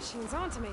machine's onto me.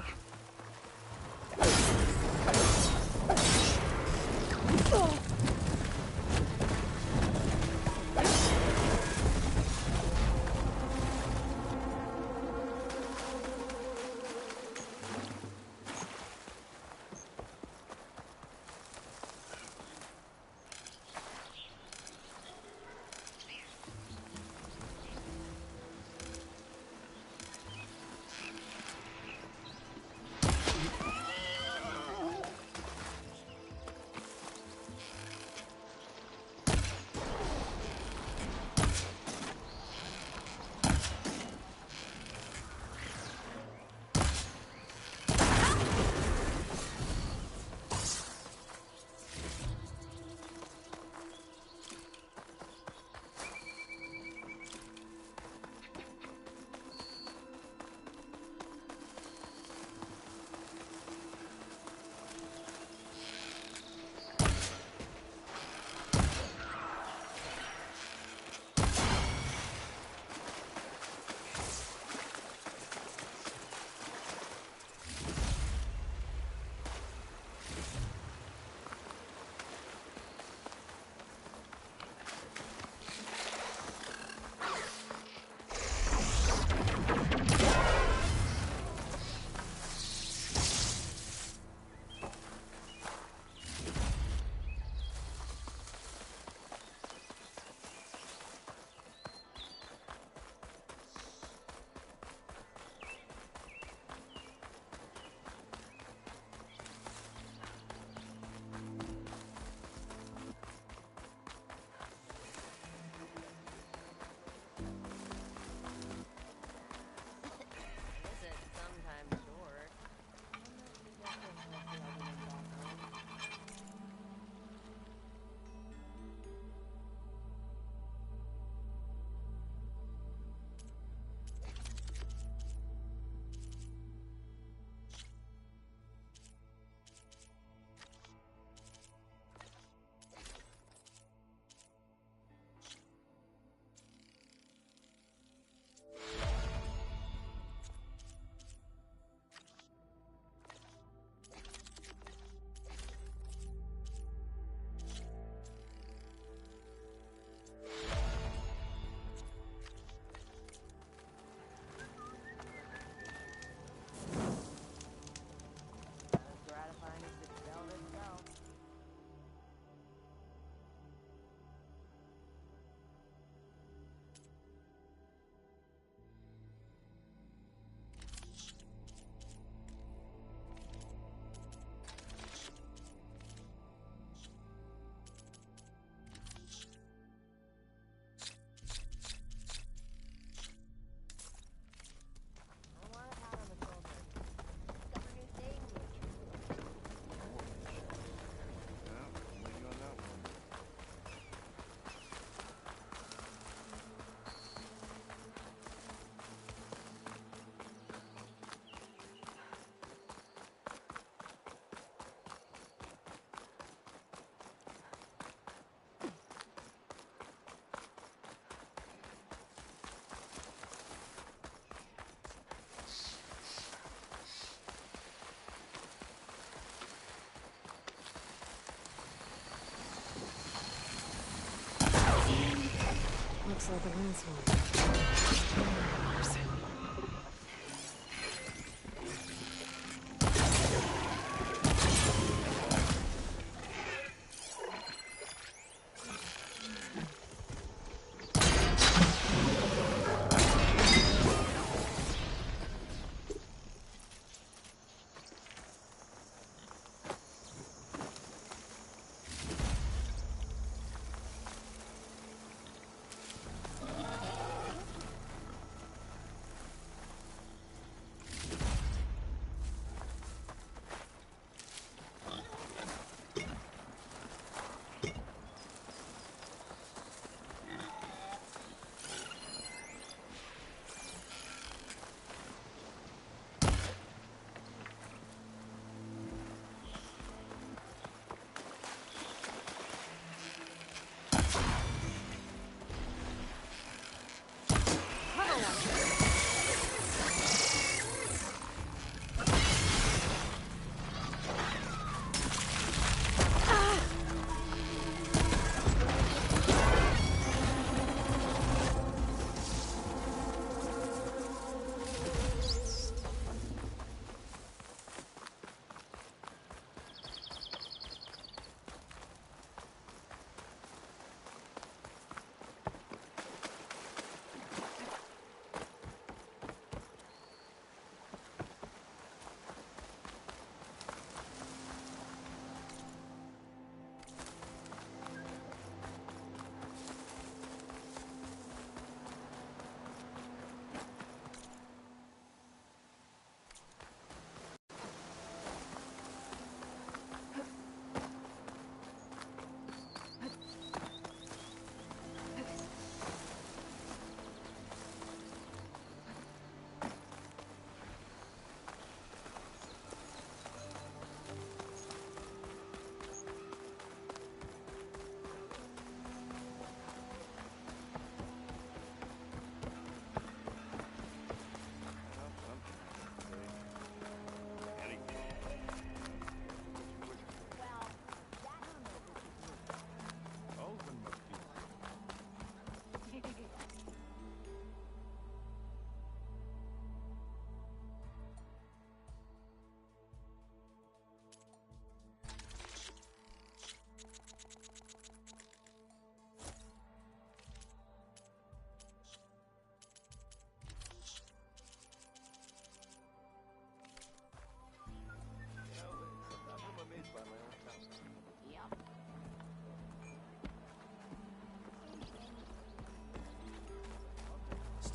Looks like a windstorm.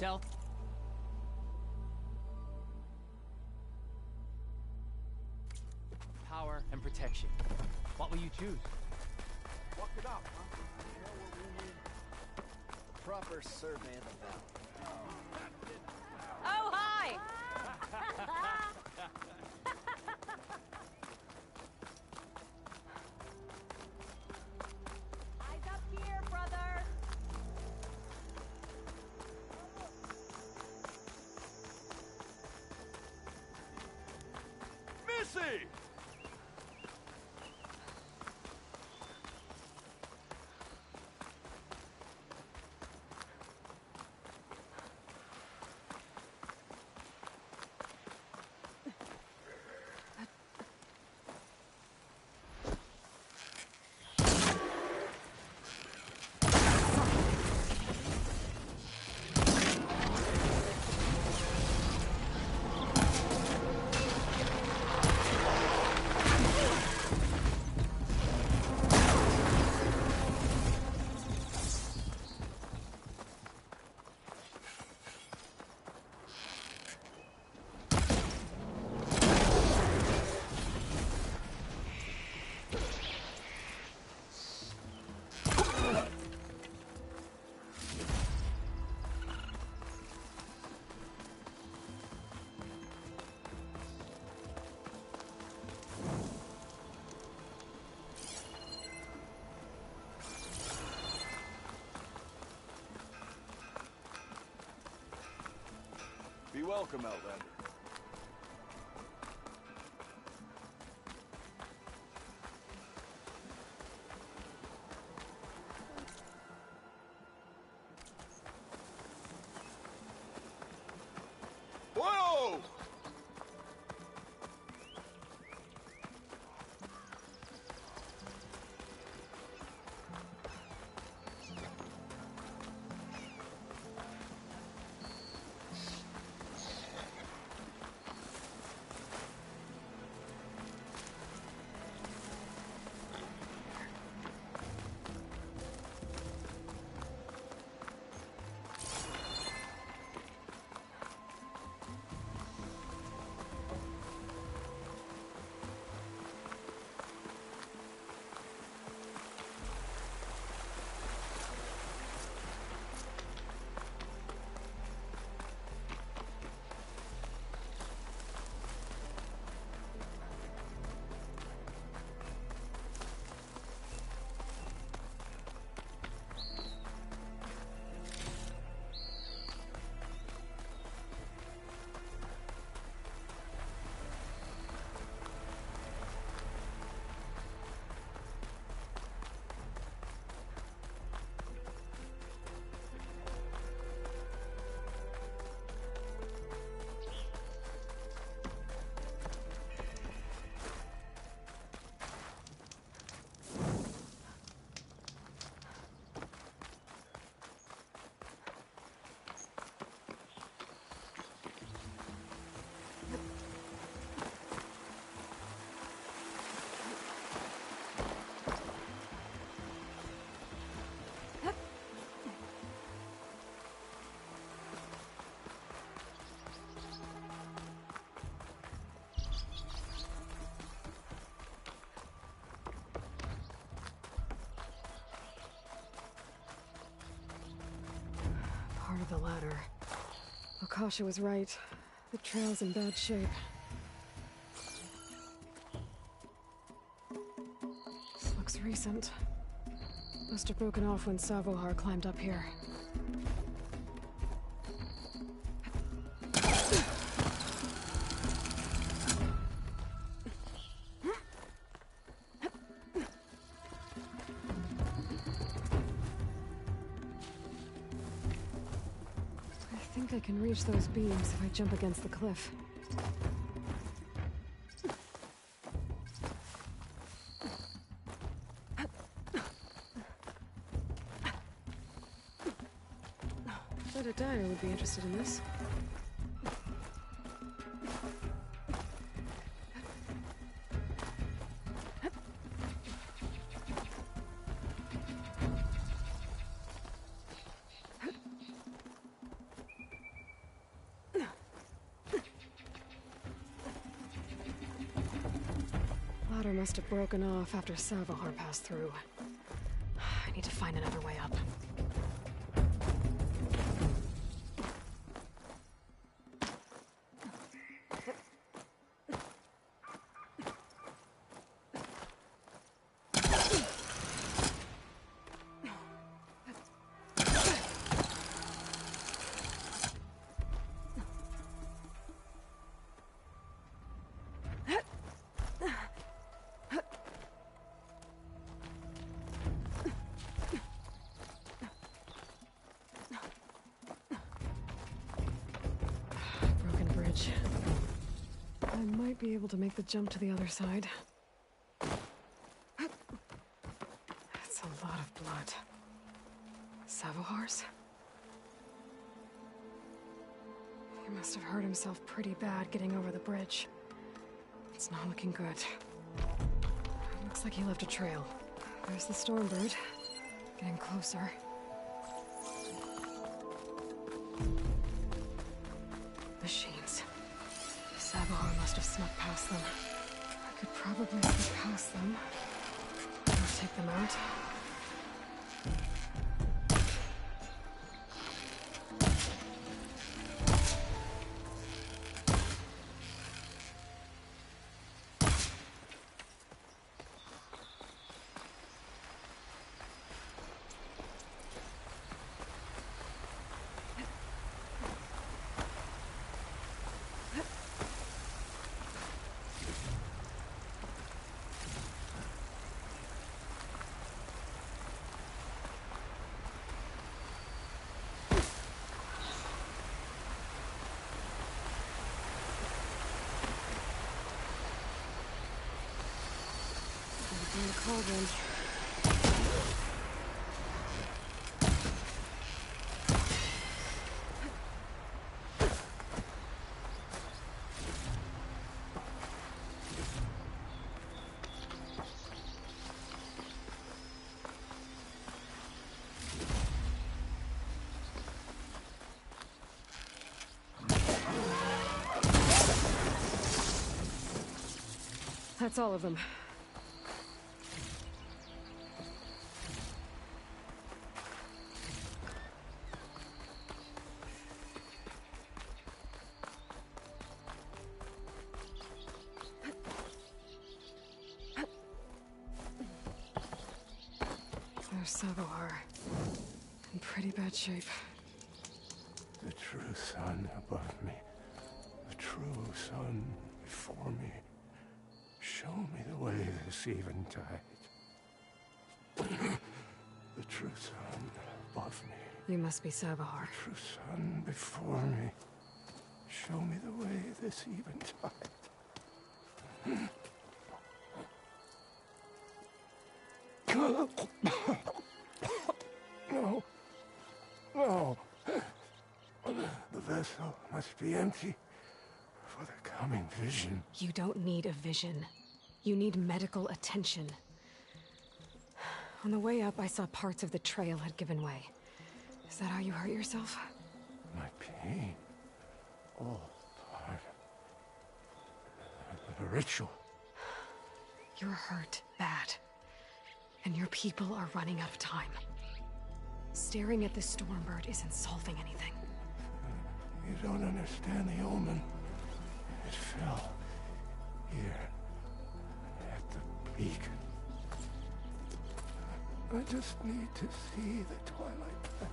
Stealth? Power and protection. What will you choose? Walk it up, huh? You know what we need? A proper survey of the valley. Oh, hi! Eyes up here, brother! Missy! Be welcome, Outlander. Whoa! Part of the ladder. Akasha was right. The trail's in bad shape. This looks recent. Must have broken off when Savohar climbed up here. I think I can reach those beams if I jump against the cliff. Bet a diner would be interested in this. river must have broken off after Savohar passed through. I need to find another way up. I might be able to make the jump to the other side. That's a lot of blood. Savohar's? He must have hurt himself pretty bad getting over the bridge. It's not looking good. Looks like he left a trail. There's the Stormbird. Getting closer. Machines. Savohar must have snuck past them. I could probably sneak past them. I'll take them out. In the cauldron. That's all of them. There's Savohar. In pretty bad shape. The true sun above me. The true sun before me. Show me the way this eventide. The true sun above me. You must be Savohar. The true sun before me. Show me the way this eventide. No. No. The vessel must be empty for the coming vision. You don't need a vision. You need medical attention. On the way up, I saw parts of the trail had given way. Is that how you hurt yourself? My pain. All part of the ritual. You're hurt bad. And your people are running out of time. Staring at the Stormbird isn't solving anything. You don't understand the omen. It fell here at the beacon. I just need to see the Twilight Path.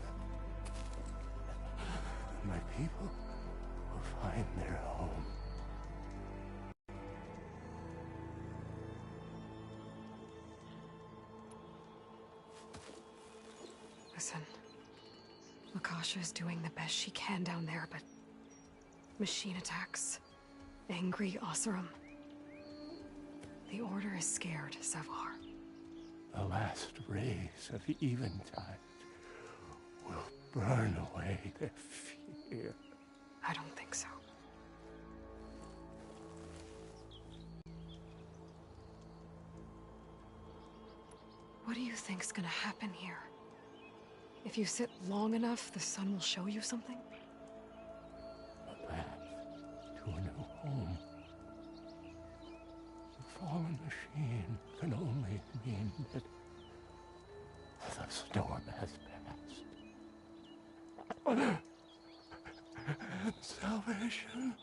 And my people will find their home. Listen, Makasha is doing the best she can down there, but machine attacks, angry Oseram. The Order is scared, Savohar. The last rays of eventide will burn away their fear. I don't think so. What do you think's gonna happen here? If you sit long enough, the sun will show you something? A path to a new home. fallen machine can only mean that the storm has passed. And salvation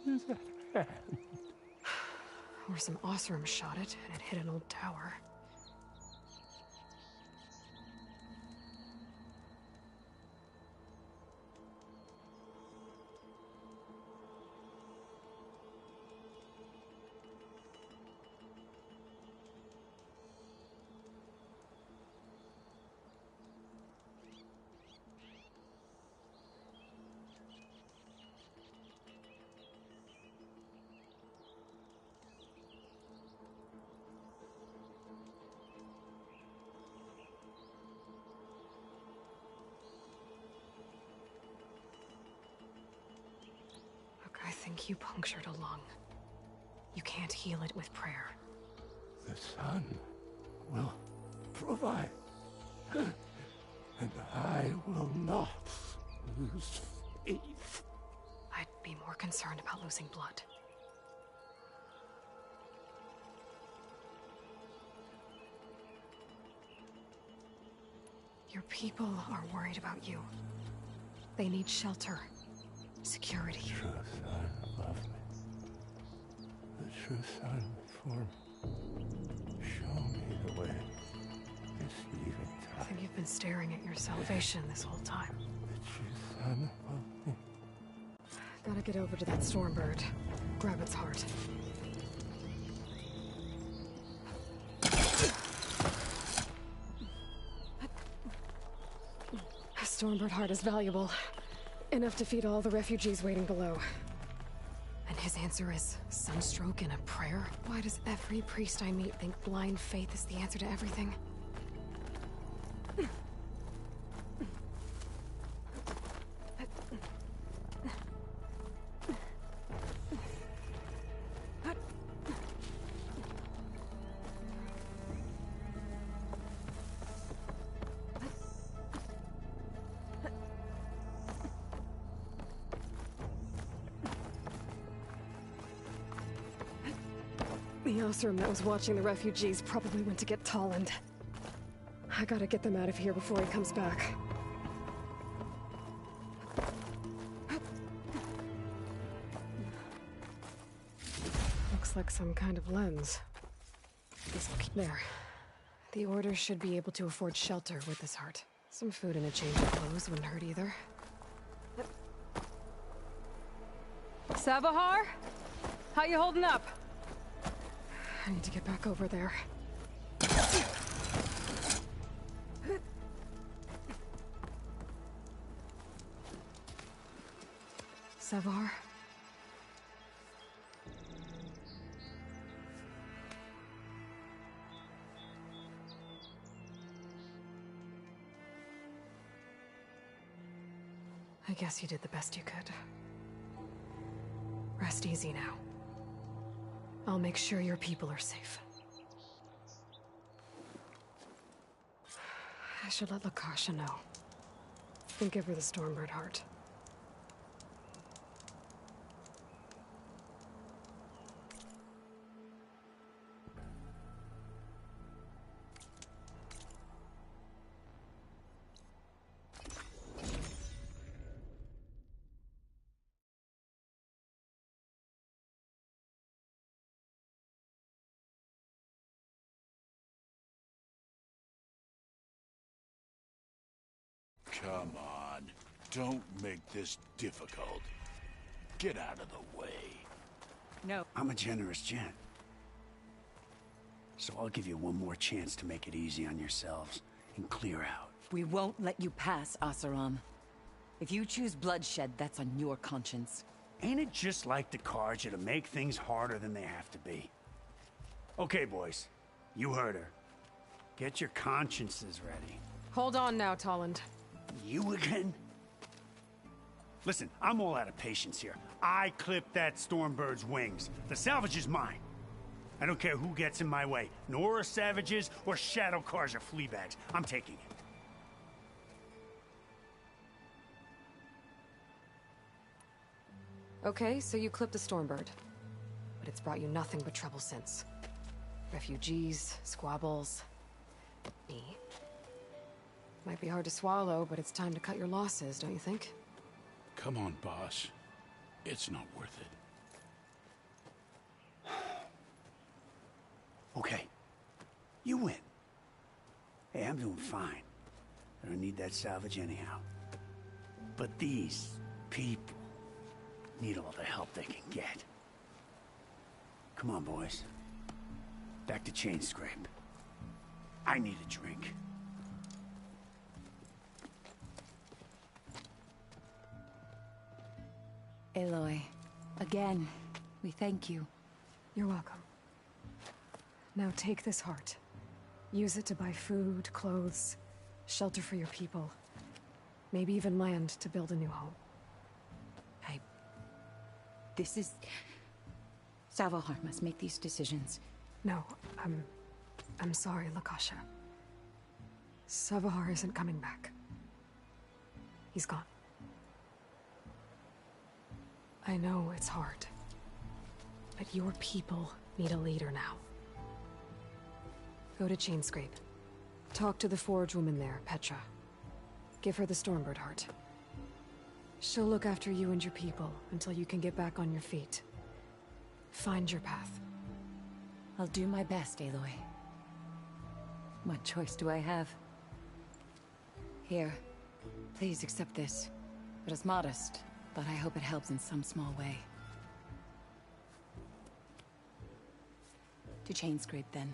is at hand. Or some Oseram shot it, and it hit an old tower. I think you punctured a lung. You can't heal it with prayer. The sun will provide. And I will not lose faith. I'd be more concerned about losing blood. Your people are worried about you. They need shelter. Security. The true sun above me. The true sun before me. Show me the way. This eventide. I think you've been staring at your salvation this whole time. The true sun above me. Gotta get over to that Stormbird. Grab its heart. A Stormbird heart is valuable. Enough to feed all the refugees waiting below. And his answer is sunstroke and a prayer? Why does every priest I meet think blind faith is the answer to everything? The Oseram that was watching the refugees probably went to get Tolland. I gotta get them out of here before he comes back. Looks like some kind of lens. Guess I'll keep there. The Order should be able to afford shelter with this heart. Some food and a change of clothes wouldn't hurt either. Savahar? How you holding up? I need to get back over there. Savar? I guess you did the best you could. Rest easy now. I'll make sure your people are safe. I should let Lakasha know. And give her the Stormbird heart. Come on. Don't make this difficult. Get out of the way. No. I'm a generous gent. So I'll give you one more chance to make it easy on yourselves and clear out. We won't let you pass, Oseram. If you choose bloodshed, that's on your conscience. Ain't it just like the Carja to make things harder than they have to be? Okay, boys. You heard her. Get your consciences ready. Hold on now, Tolland. You again? Listen, I'm all out of patience here. I clipped that Stormbird's wings. The salvage is mine. I don't care who gets in my way. Nora savages or Shadow Carja fleabags. I'm taking it. Okay, so you clipped the Stormbird. but it's brought you nothing but trouble since. Refugees, squabbles, me. Might be hard to swallow, but it's time to cut your losses, don't you think? Come on, boss. It's not worth it. Okay. You win. Hey, I'm doing fine. I don't need that salvage anyhow. But these people need all the help they can get. Come on, boys. Back to Chain Scrape. I need a drink. Aloy, again, we thank you. You're welcome. Now take this heart. Use it to buy food, clothes, shelter for your people. Maybe even land to build a new home. This is... Savahar must make these decisions. No, I'm sorry, Lakasha. Savahar isn't coming back. He's gone. I know it's hard, but your people need a leader now. Go to Chainscrape. Talk to the Forge woman there, Petra. Give her the Stormbird heart. She'll look after you and your people until you can get back on your feet. Find your path. I'll do my best, Aloy. What choice do I have? Here, please accept this. It is modest, but I hope it helps in some small way. To Chainscrape, then.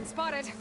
Spotted.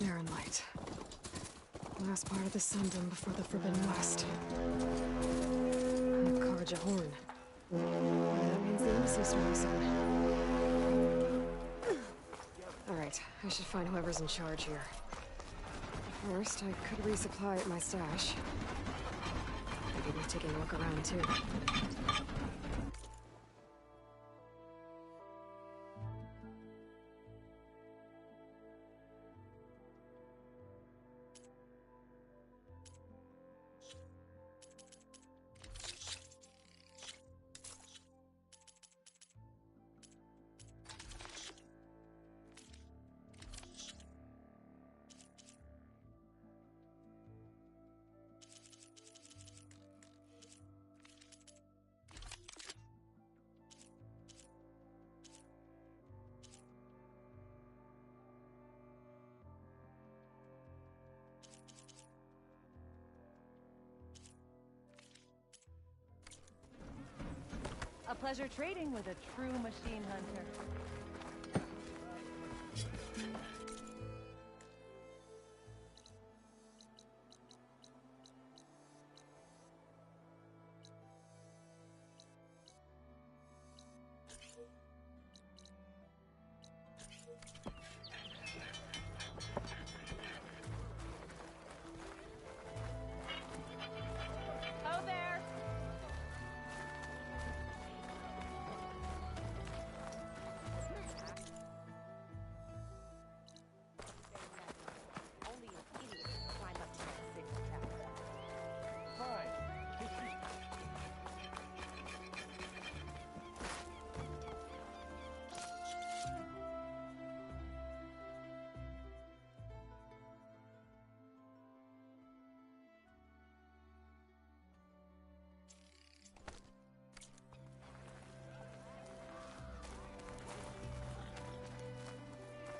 Barren Light. Last part of the Sundom before the Forbidden West. And Karja Horn. That means the embassy storm soon. Alright, I should find whoever's in charge here. First, I could resupply at my stash. Maybe worth taking a look around, too. A pleasure trading with a true machine hunter. Oh, there! Only an idiot can climb up to that signal tower.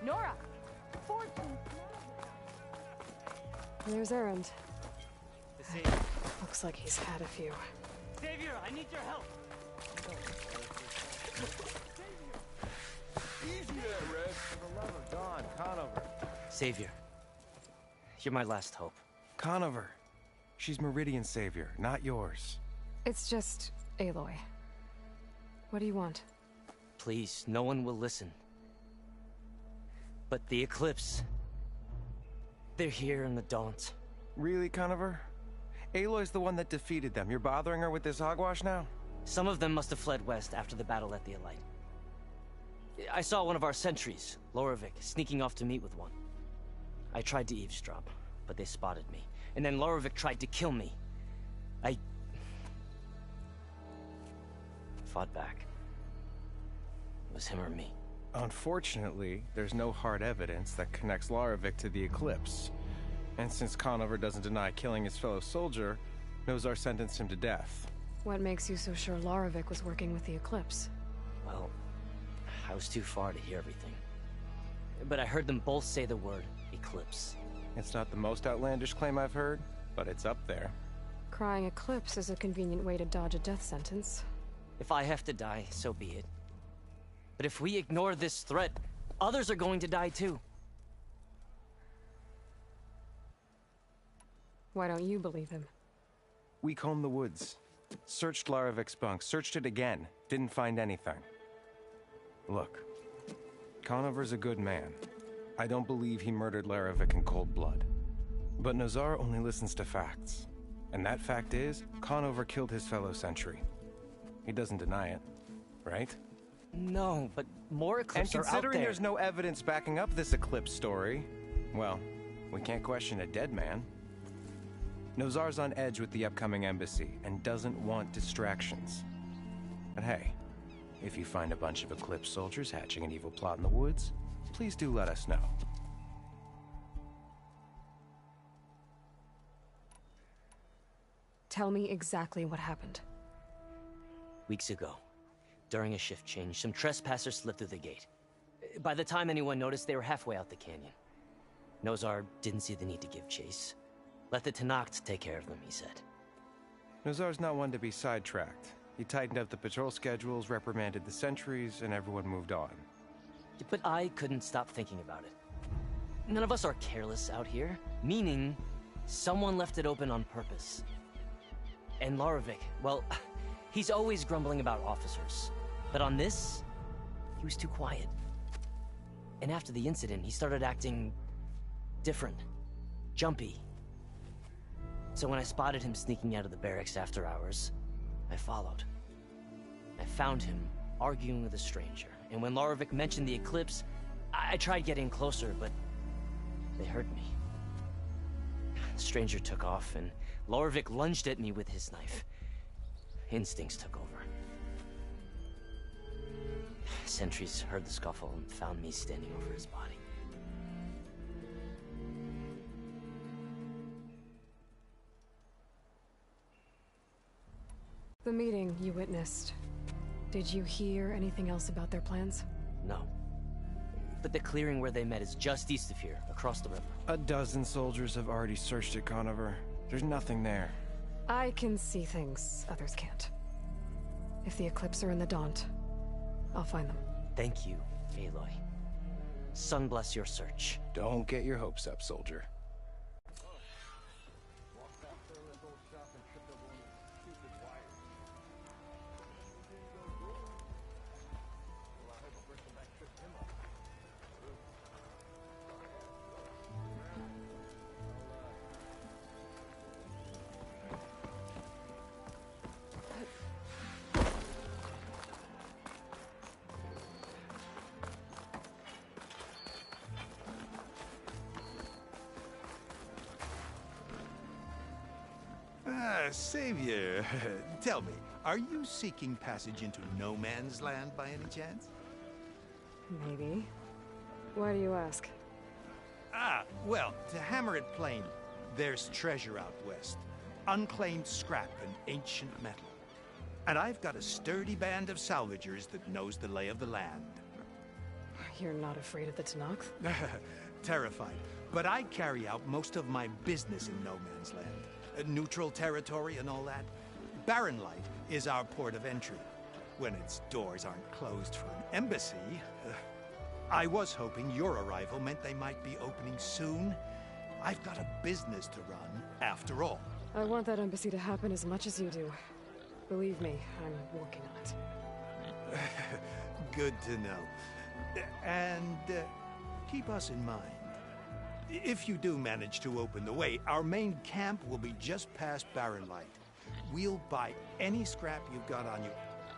Nora! Fortune! There's Erend. The Savior. Looks like he's had a few. Savior, I need your help! Easy there, Red. For the love of Dawn, Conover. Savior. You're my last hope. Conover. She's Meridian's savior, not yours. It's just Aloy. What do you want? Please, no one will listen. But the Eclipse... they're here in the Daunt. Really, Conover? Aloy's the one that defeated them. You're bothering her with this hogwash now? Some of them must have fled west after the battle at the Elite. I saw one of our sentries, Loravik, sneaking off to meet with one. I tried to eavesdrop, but they spotted me. And then Loravik tried to kill me. I... fought back. It was him or me. Unfortunately, there's no hard evidence that connects Loravik to the Eclipse. And since Conover doesn't deny killing his fellow soldier, Nozar sentenced him to death. What makes you so sure Loravik was working with the Eclipse? Well, I was too far to hear everything. But I heard them both say the word Eclipse. It's not the most outlandish claim I've heard, but it's up there. Crying Eclipse is a convenient way to dodge a death sentence. If I have to die, so be it. But if we ignore this threat, others are going to die too. Why don't you believe him? We combed the woods. Searched Laravik's bunk, searched it again. Didn't find anything. Look, Conover's a good man. I don't believe he murdered Laravik in cold blood. But Nozar only listens to facts. And that fact is, Conover killed his fellow sentry. He doesn't deny it, right? No, but more Eclipse are out there. And considering there's no evidence backing up this Eclipse story, well, we can't question a dead man. Nozar's on edge with the upcoming embassy and doesn't want distractions. But hey, if you find a bunch of Eclipse soldiers hatching an evil plot in the woods, please do let us know. Tell me exactly what happened. Weeks ago, during a shift change, some trespassers slipped through the gate. By the time anyone noticed, they were halfway out the canyon. Nozar didn't see the need to give chase. Let the Tenakth take care of them, he said. Nozar's not one to be sidetracked. He tightened up the patrol schedules, reprimanded the sentries, and everyone moved on. But I couldn't stop thinking about it. None of us are careless out here, meaning someone left it open on purpose. And Larovic, well, he's always grumbling about officers. But on this, he was too quiet. And after the incident, he started acting different, jumpy. So when I spotted him sneaking out of the barracks after hours, I followed. I found him arguing with a stranger. And when Larovic mentioned the eclipse, I tried getting closer, but they heard me. The stranger took off, and Larovic lunged at me with his knife. Instincts took over. Sentries heard the scuffle and found me standing over his body. The meeting you witnessed. Did you hear anything else about their plans? No. But the clearing where they met is just east of here, across the river. A dozen soldiers have already searched it, Conover. There's nothing there. I can see things others can't. If the Eclipse are in the Daunt, I'll find them. Thank you, Aloy. Sun bless your search. Don't get your hopes up, soldier. Savior, tell me, are you seeking passage into no man's land by any chance? Maybe. Why do you ask? Well, to hammer it plain, there's treasure out west. Unclaimed scrap and ancient metal. And I've got a sturdy band of salvagers that knows the lay of the land. You're not afraid of the Tenakth? Terrified. But I carry out most of my business in no man's land. Neutral territory and all that. Barren Light is our port of entry, when its doors aren't closed for an embassy. I was hoping your arrival meant they might be opening soon. I've got a business to run, after all. I want that embassy to happen as much as you do. Believe me, I'm working on it. Good to know. And keep us in mind. If you do manage to open the way, our main camp will be just past Barren Light. We'll buy any scrap you've got on you.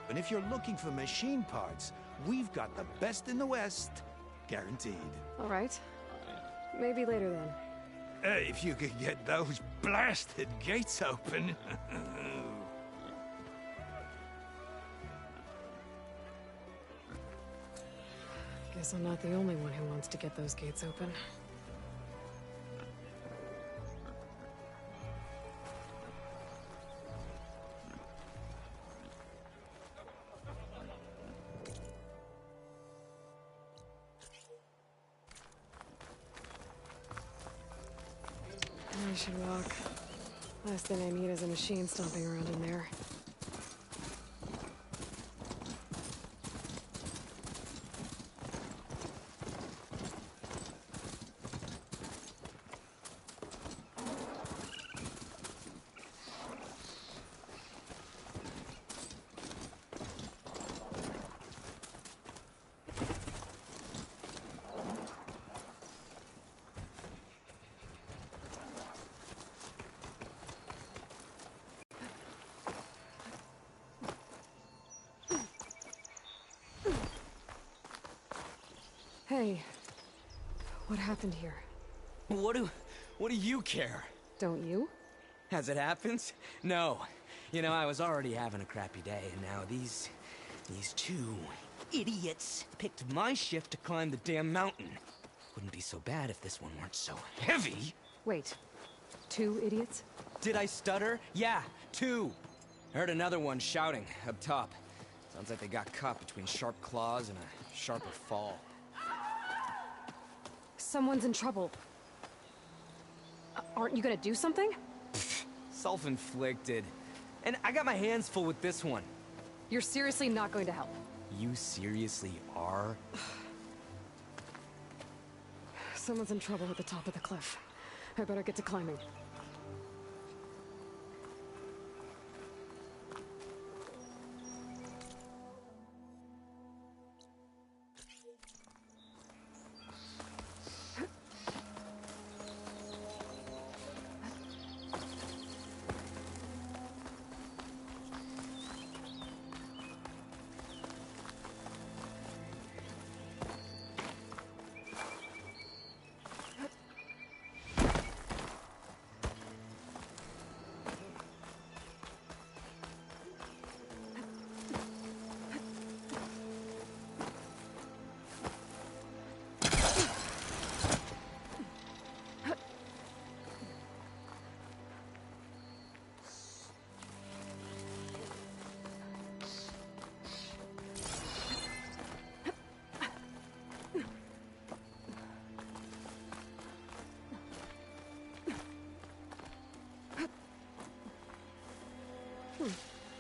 And if you're looking for machine parts, we've got the best in the West, guaranteed. All right. Maybe later then. If you could get those blasted gates open. Guess I'm not the only one who wants to get those gates open. I should walk. Last thing I need is a machine stomping around in there. Hey, what happened here? What do you care? Don't you? As it happens? No. You know, I was already having a crappy day, and now these two idiots picked my shift to climb the damn mountain. Wouldn't be so bad if this one weren't so heavy. Wait, 2 idiots? Did I stutter? Yeah, 2. I heard another one shouting up top. Sounds like they got caught between sharp claws and a sharper fall. Someone's in trouble. Aren't you gonna do something? Self-inflicted. And I got my hands full with this one. You're seriously not going to help? You seriously are? Someone's in trouble at the top of the cliff. I better get to climbing.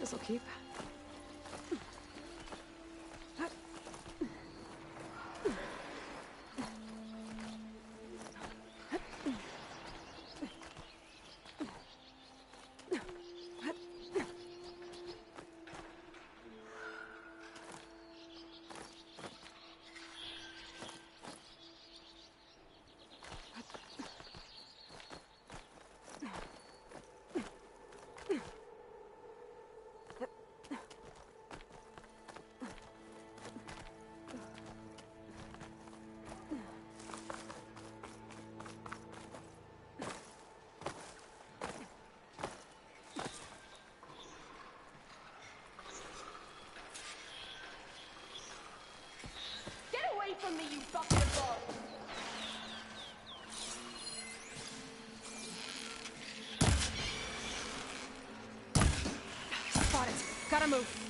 This'll keep. From me, you bucket of balls! Spot it. Gotta move.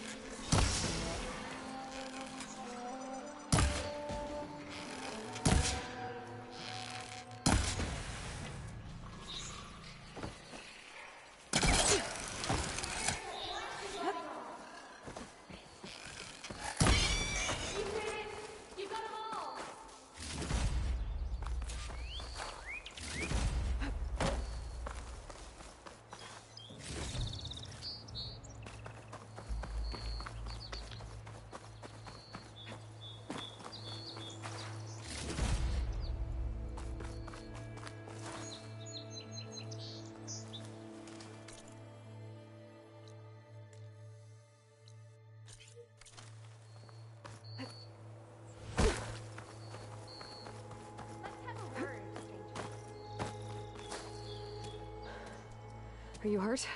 Are you hurt?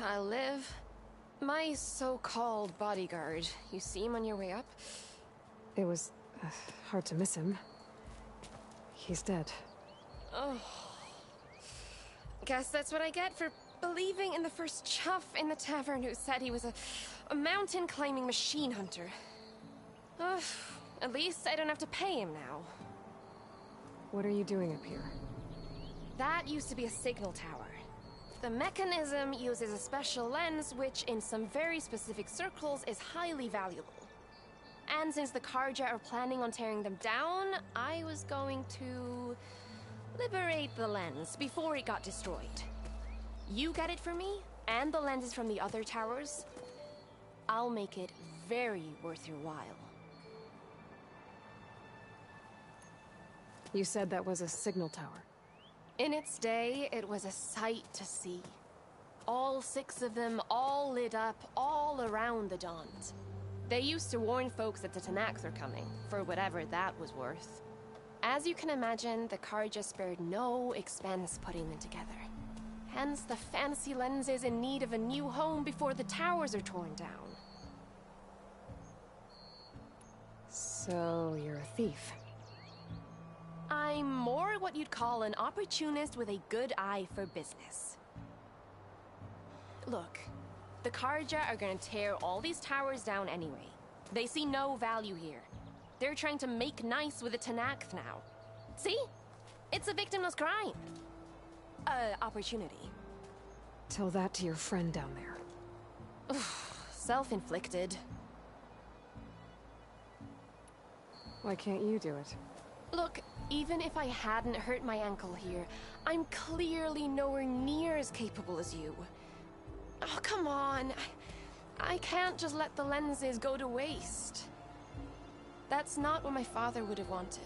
I live. My so-called bodyguard. You see him on your way up? It was hard to miss him. He's dead. Oh. Guess that's what I get for believing in the first chuff in the tavern who said he was a mountain-climbing machine hunter. At least I don't have to pay him now. What are you doing up here? That used to be a signal tower. The mechanism uses a special lens which, in some very specific circles, is highly valuable. And since the Carja are planning on tearing them down, I was going to liberate the lens before it got destroyed. You get it for me, and the lenses from the other towers. I'll make it very worth your while. You said that was a signal tower. In its day, it was a sight to see. All 6 of them, all lit up, all around the Dons. They used to warn folks that the Tanax are coming, for whatever that was worth. As you can imagine, the Carja spared no expense putting them together. Hence the fancy lenses in need of a new home before the towers are torn down. So, you're a thief. I'm more what you'd call an opportunist with a good eye for business. Look, the Carja are gonna tear all these towers down anyway. They see no value here. They're trying to make nice with the Tenakth now. See? It's a victimless crime. Opportunity. Tell that to your friend down there. Self-inflicted. Why can't you do it? Even if I hadn't hurt my ankle here, I'm clearly nowhere near as capable as you. Oh, come on. I can't just let the lenses go to waste. That's not what my father would have wanted.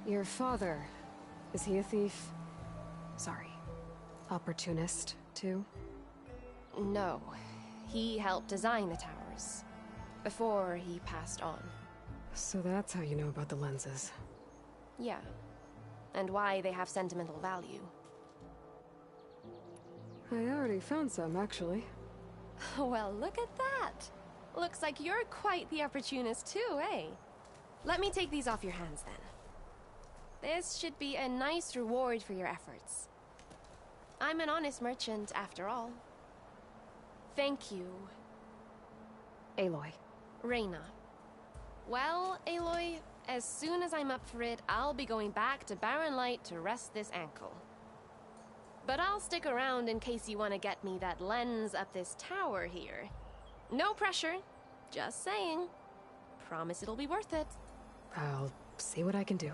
Your father, is he a thief? Sorry, opportunist, too? No. He helped design the towers. Before he passed on. So that's how you know about the lenses. Yeah. And why they have sentimental value. I already found some, actually. Well, look at that! Looks like you're quite the opportunist too, eh? Let me take these off your hands then. This should be a nice reward for your efforts. I'm an honest merchant, after all. Thank you. Aloy. Reyna. Well, Aloy, as soon as I'm up for it, I'll be going back to Barren Light to rest this ankle. But I'll stick around in case you want to get me that lens up this tower here. No pressure. Just saying. Promise it'll be worth it. I'll see what I can do.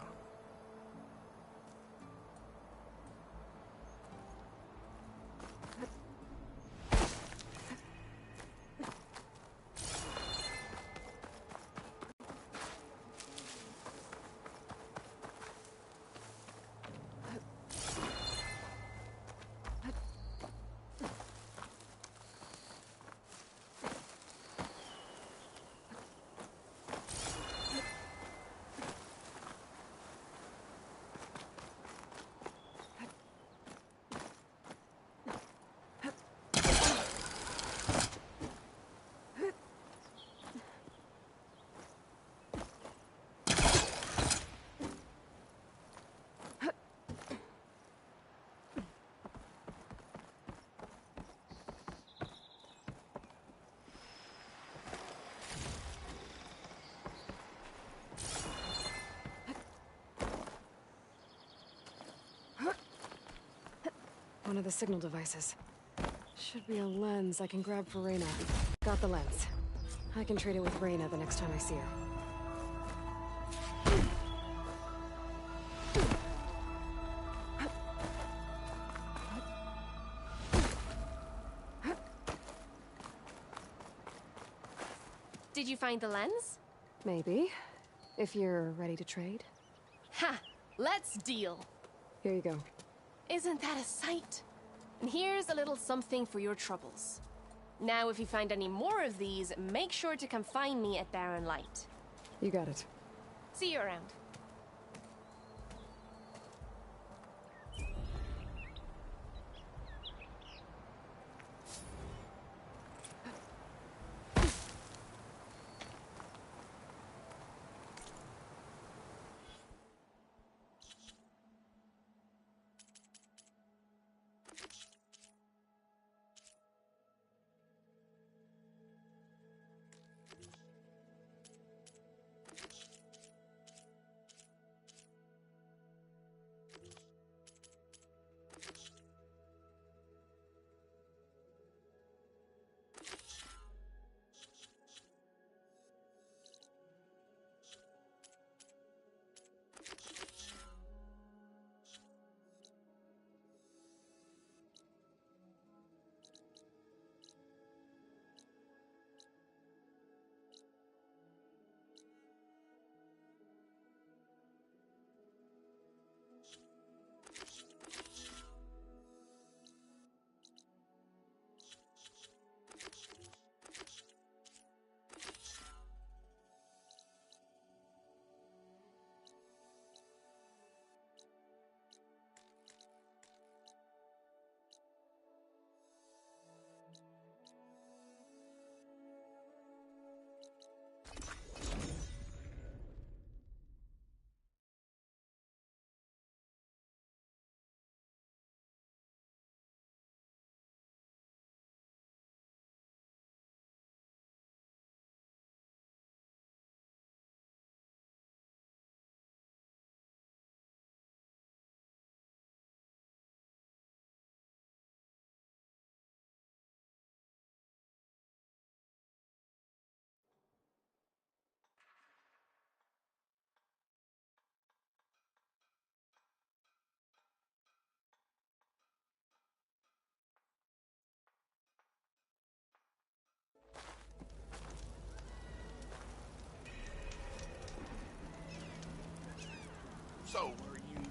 One of the signal devices. Should be a lens I can grab for Reyna. Got the lens. I can trade it with Reyna the next time I see her. Did you find the lens? Maybe. If you're ready to trade. Ha! Let's deal! Here you go. Isn't that a sight? And here's a little something for your troubles. Now, if you find any more of these, make sure to come find me at Barren Light. You got it. See you around.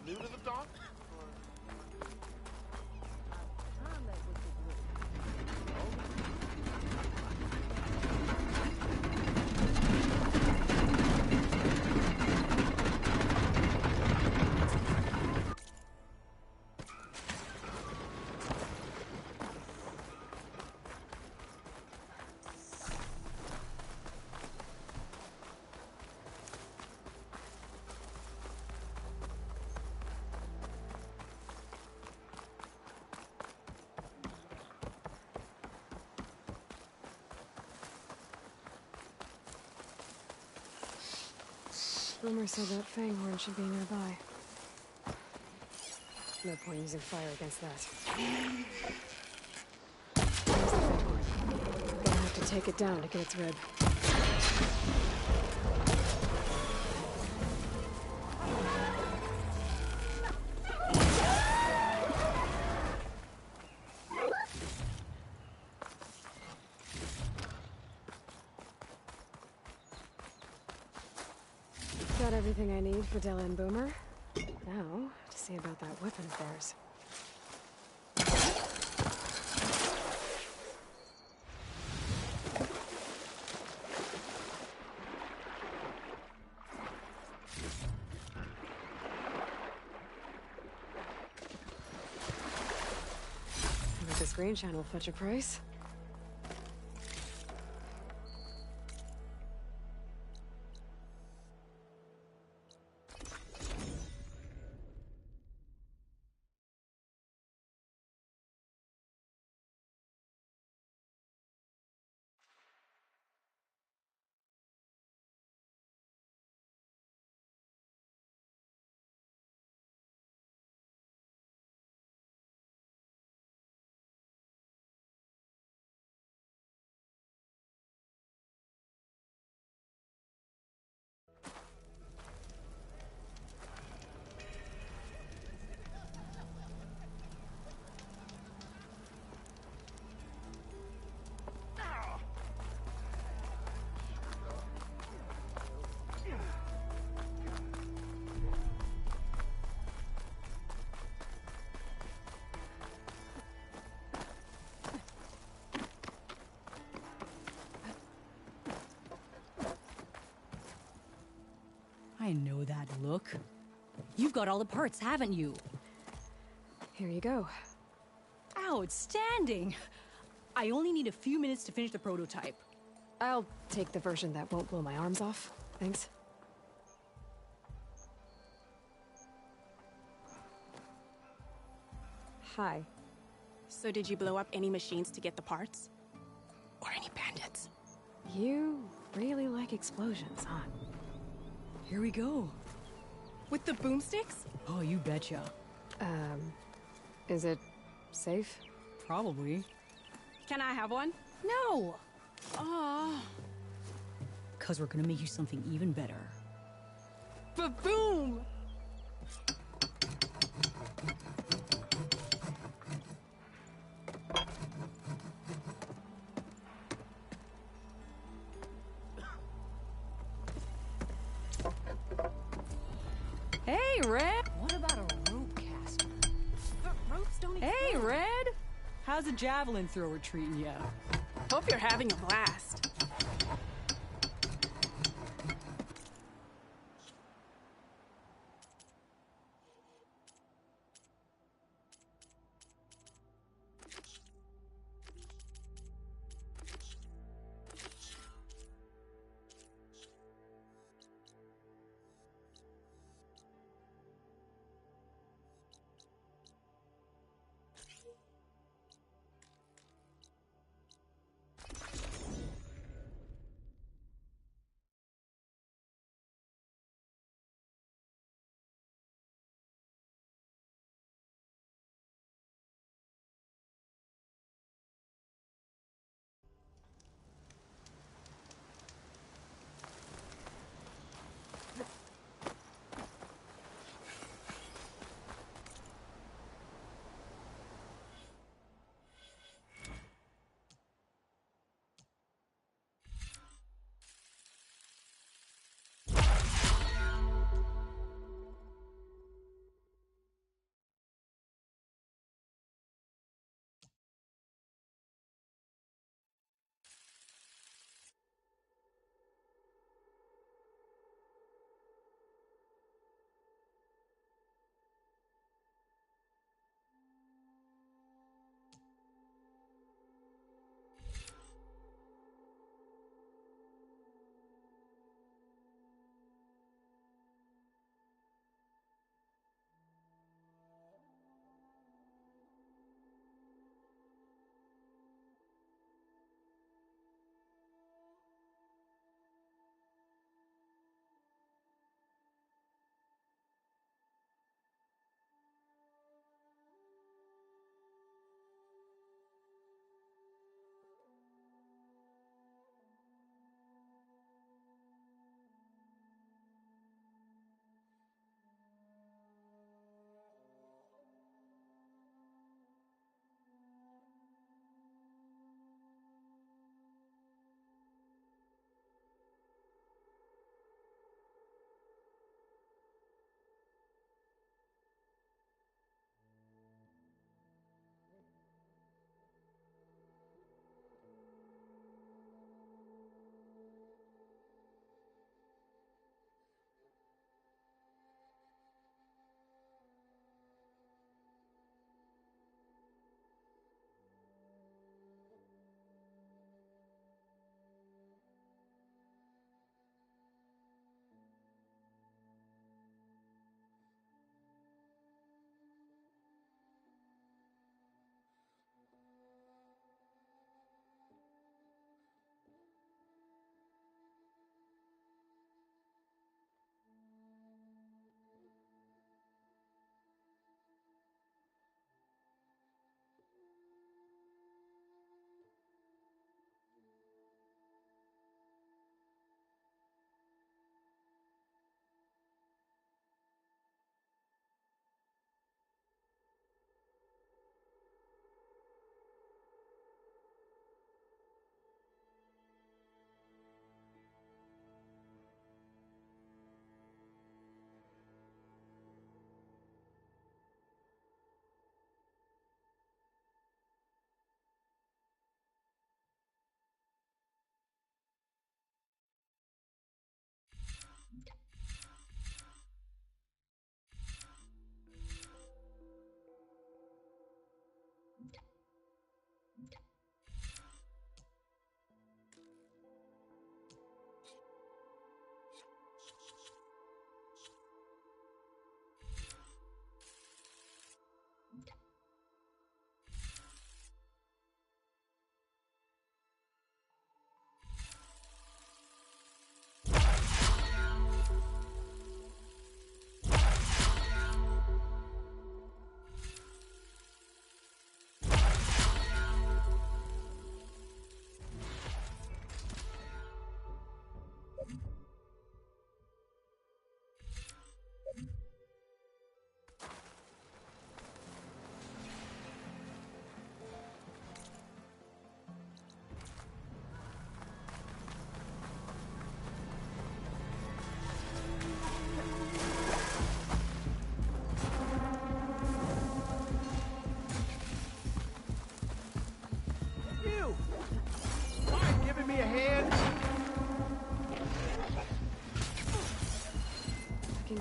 new to the dock? Boomer said that Fanghorn should be nearby. No point using fire against that. There's the Fanghorn. Gonna have to take it down to get its rib. Got everything I need for Della and Boomer. Now, to see about that weapon of theirs. I bet this green shine will fetch a price. I know that look. You've got all the parts, haven't you? Here you go. Outstanding! I only need a few minutes to finish the prototype. I'll take the version that won't blow my arms off. Thanks. Hi. So did you blow up any machines to get the parts? Or any bandits? You really like explosions, huh? Here we go. With the boomsticks? Oh, you betcha. Is it safe? Probably. Can I have one? No! Aw. 'Cause we're gonna make you something even better. Ba-boom! Hey, Red! What about a rope caster? But ropes don't Hey, explode. Red! How's the javelin thrower treating ya? Hope you're having a blast.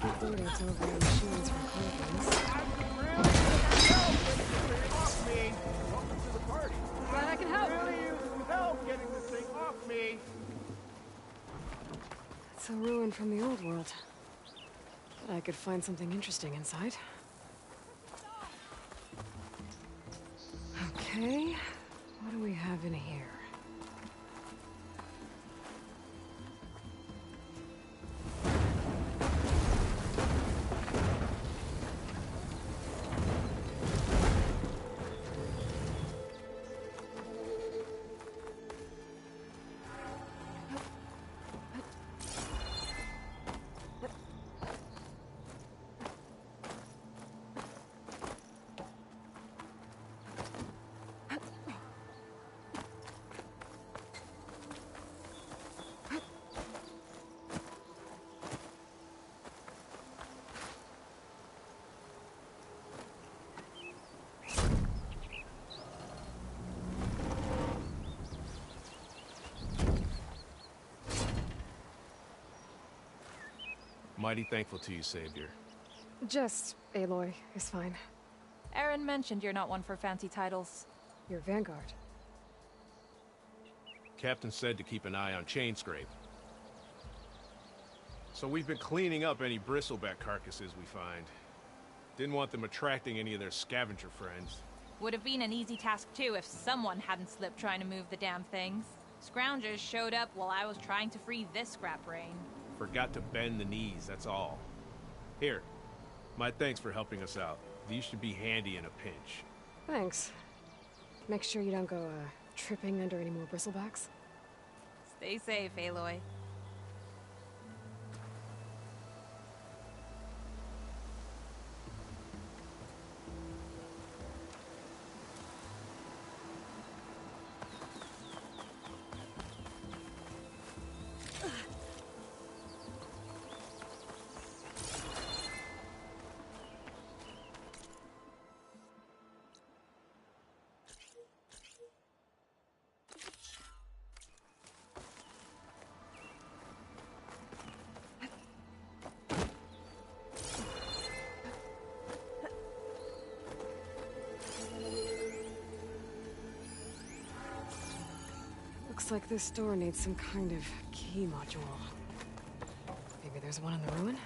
Dirty telegram machines from Carvings. Off me! Welcome to the party. Glad I can help. Really use some help getting this thing off me. It's a ruin from the old world. But I could find something interesting inside. Okay, what do we have in here? Mighty thankful to you, Savior. Just Aloy is fine. Aaron mentioned you're not one for fancy titles. You're Vanguard. Captain said to keep an eye on Chainscrape. So we've been cleaning up any bristleback carcasses we find. Didn't want them attracting any of their scavenger friends. Would have been an easy task too if someone hadn't slipped trying to move the damn things. Scroungers showed up while I was trying to free this scrap brain. Forgot to bend the knees, that's all. Here, my thanks for helping us out. These should be handy in a pinch. Thanks. Make sure you don't go, tripping under any more bristlebacks. Stay safe, Aloy. Looks like this door needs some kind of key module. Maybe there's one in the ruin?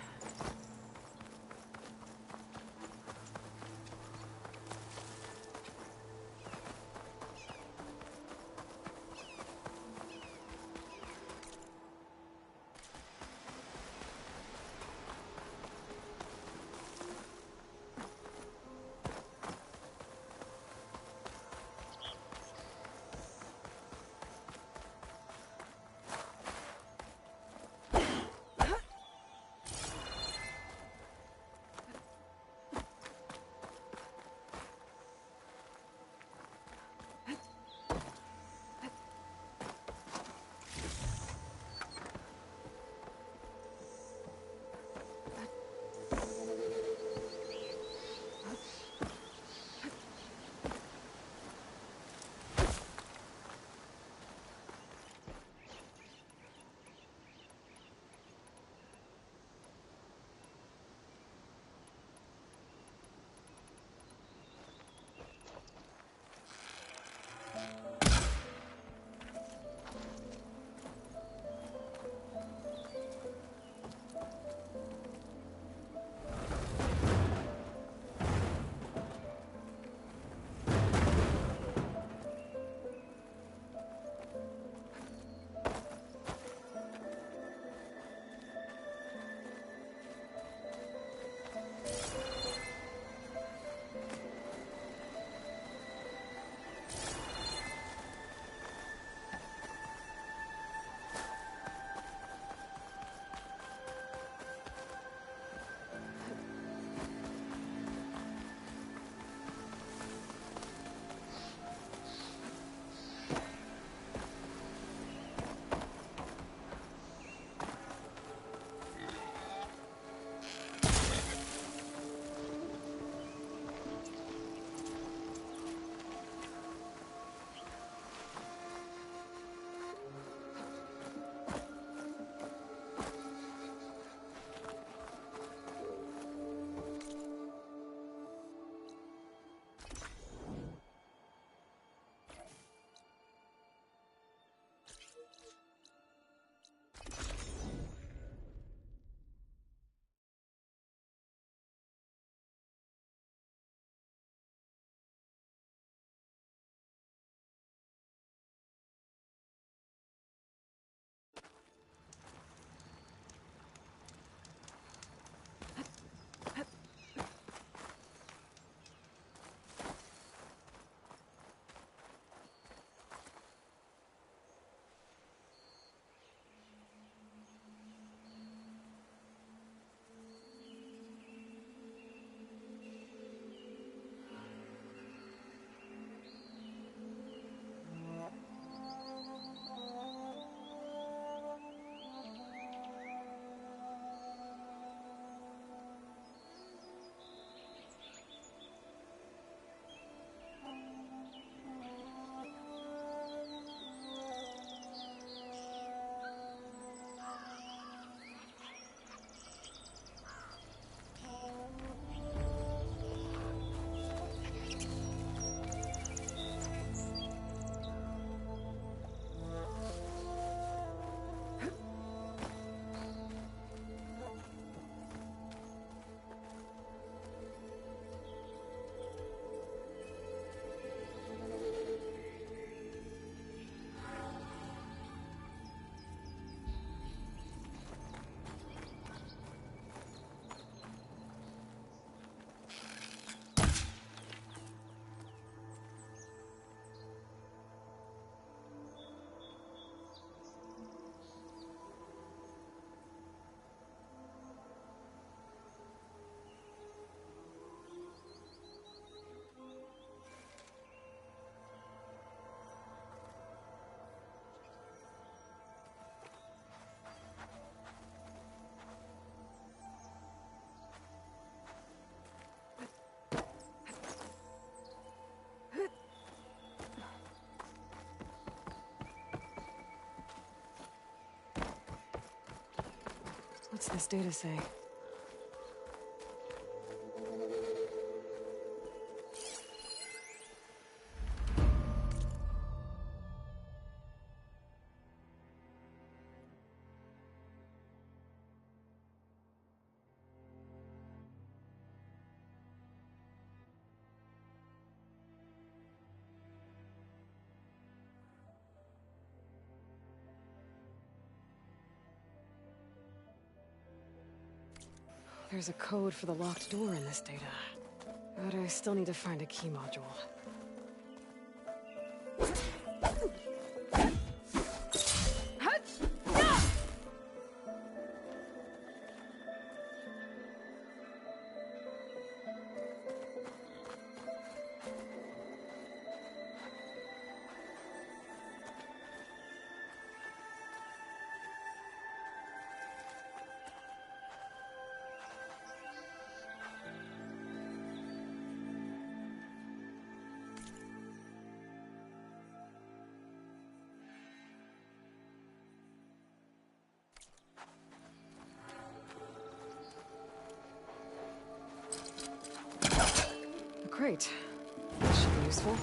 What's this data say? There's a code for the locked door in this data. But I still need to find a key module. Great. This should be useful.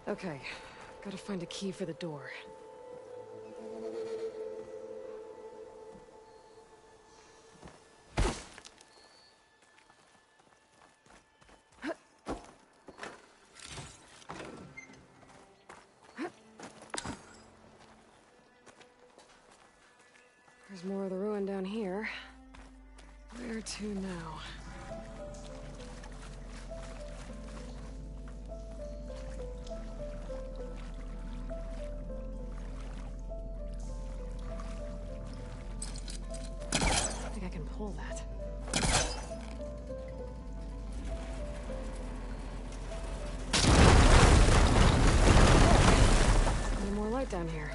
Okay, gotta find a key for the door. There's more of the ruin down here. Where to now? Pull that. Any more light down here?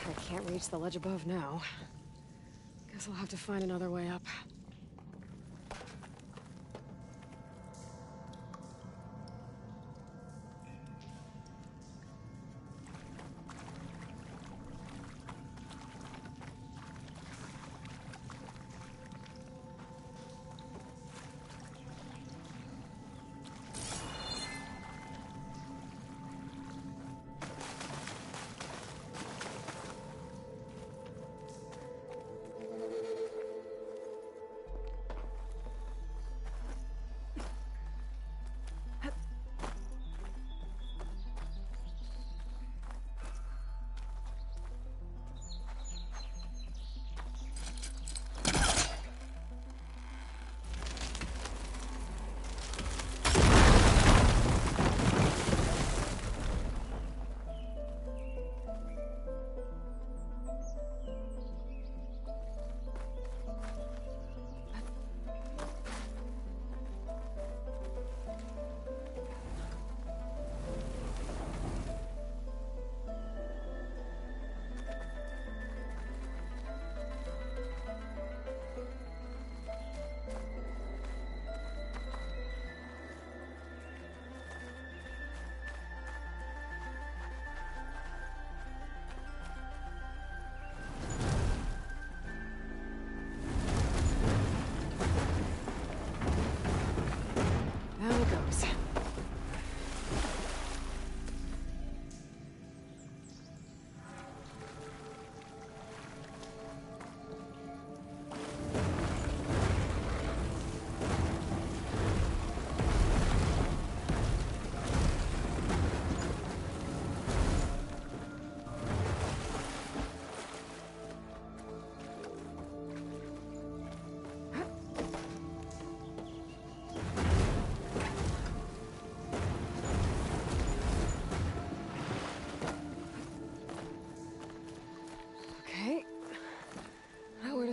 I can't reach the ledge above now. Guess I'll have to find another way up.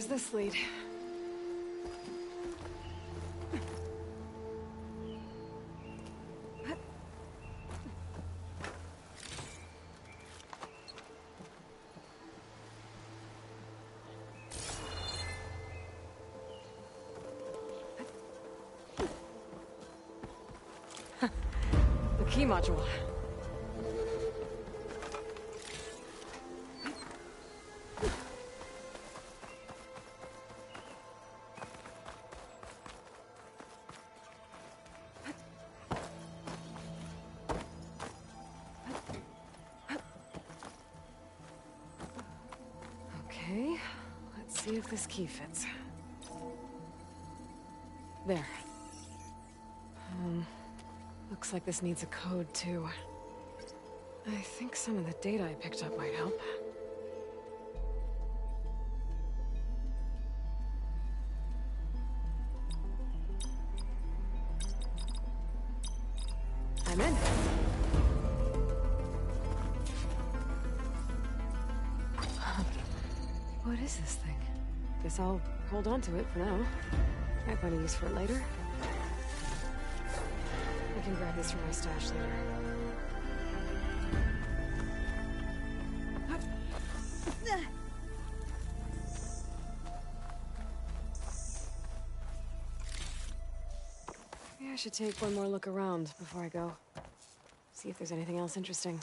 this lead? The key module. Okay, let's see if this key fits. There. Looks like this needs a code, too. I think some of the data I picked up might help. I'm in. What is this thing? Guess I'll hold on to it for now. Might find a use for it later. I can grab this from my stash later. Maybe I should take one more look around before I go. See if there's anything else interesting.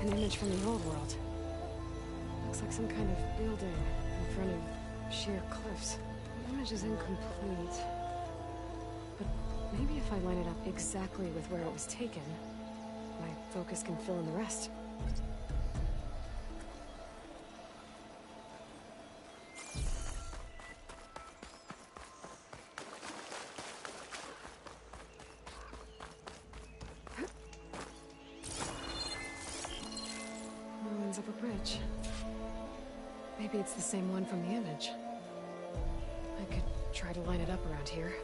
An image from the old world. Looks like some kind of building in front of sheer cliffs. The image is incomplete. But maybe if I line it up exactly with where it was taken, my focus can fill in the rest. Up a bridge. Maybe it's the same one from the image. I could try to line it up around here.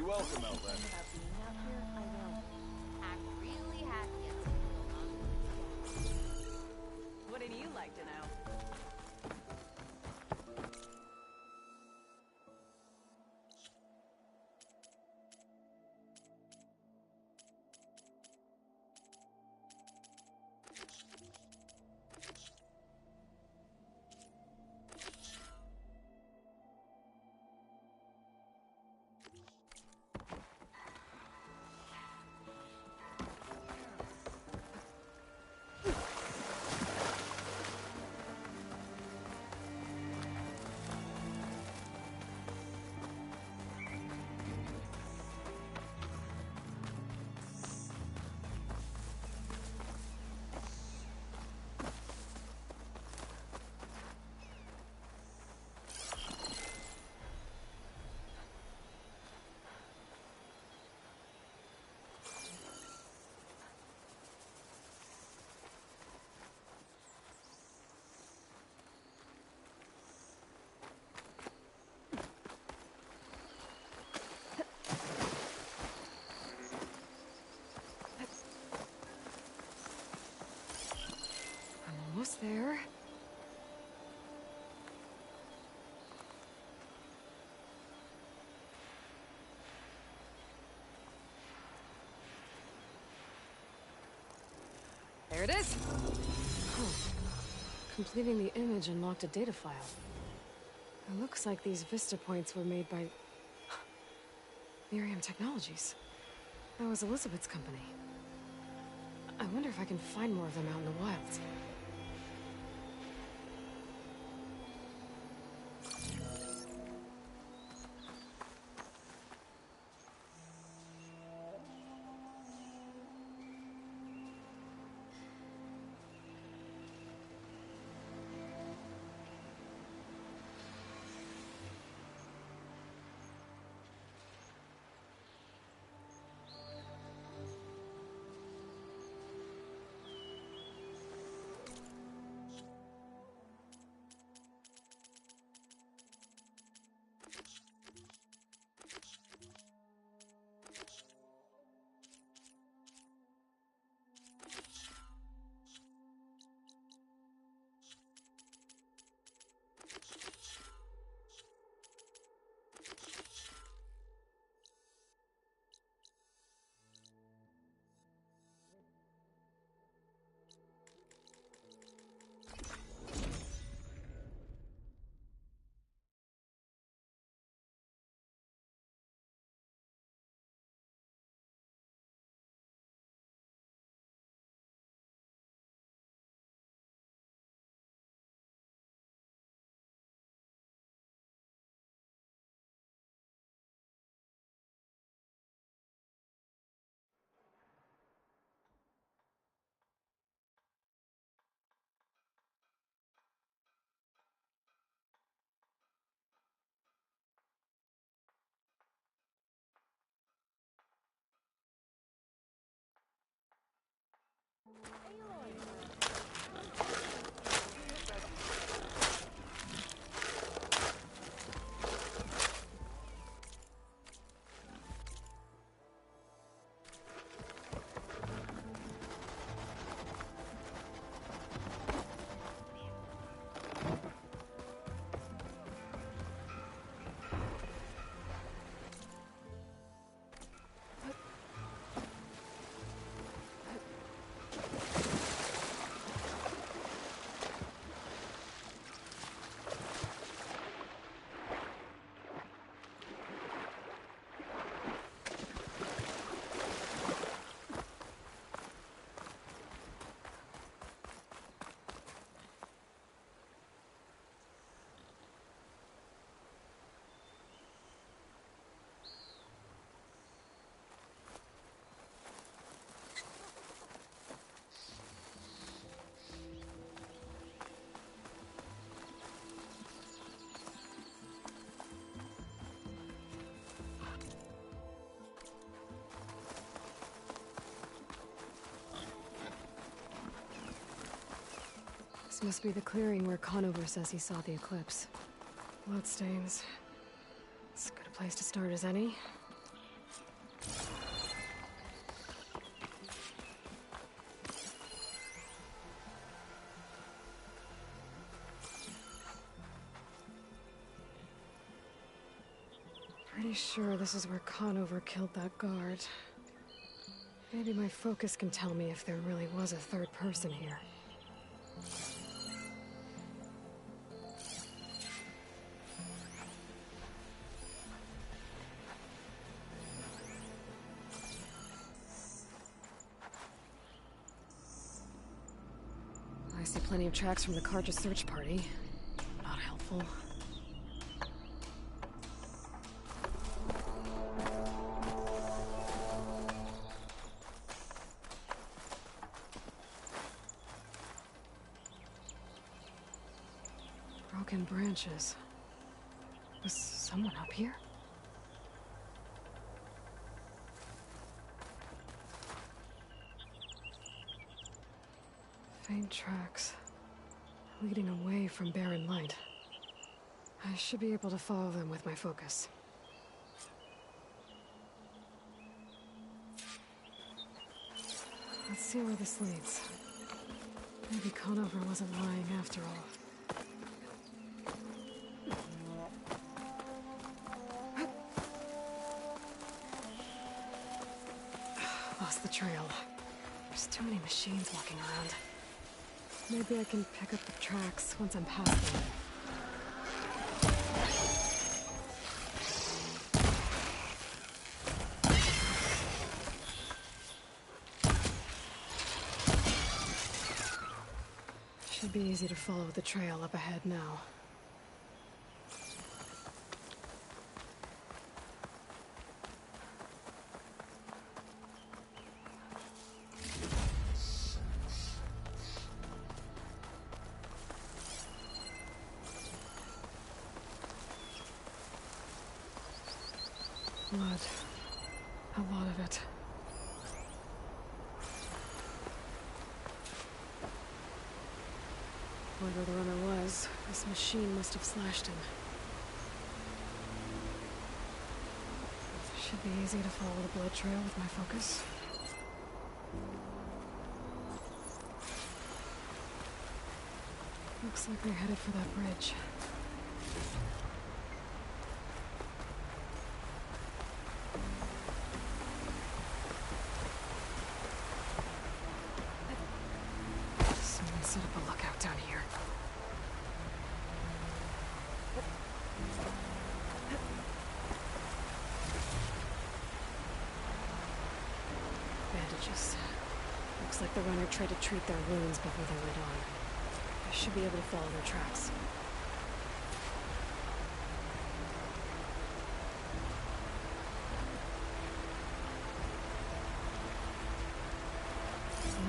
Welcome, Outlander. I'm really happy. Wouldn't you like to know? Almost there. There it is! Oh. Completing the image unlocked a data file. It looks like these Vista points were made by... Miriam Technologies. That was Elizabeth's company. I wonder if I can find more of them out in the wild. This must be the clearing where Conover says he saw the eclipse. Bloodstains. It's as good a place to start as any. Pretty sure this is where Conover killed that guard. Maybe my focus can tell me if there really was a third person here. I see plenty of tracks from the Carja search party. Not helpful. Broken branches. Was someone up here? Faint tracks, leading away from Barren Light. I should be able to follow them with my focus. Let's see where this leads. Maybe Conover wasn't lying after all. Lost the trail. There's too many machines walking around. Maybe I can pick up the tracks once I'm past them. Should be easy to follow the trail up ahead now. Blood. A lot of it. Whoever the runner was, this machine must have slashed him. Should be easy to follow the blood trail with my focus. Looks like they're headed for that bridge. Someone set up a lookout down here. Bandages. Looks like the runner tried to treat their wounds before they went on. I should be able to follow their tracks.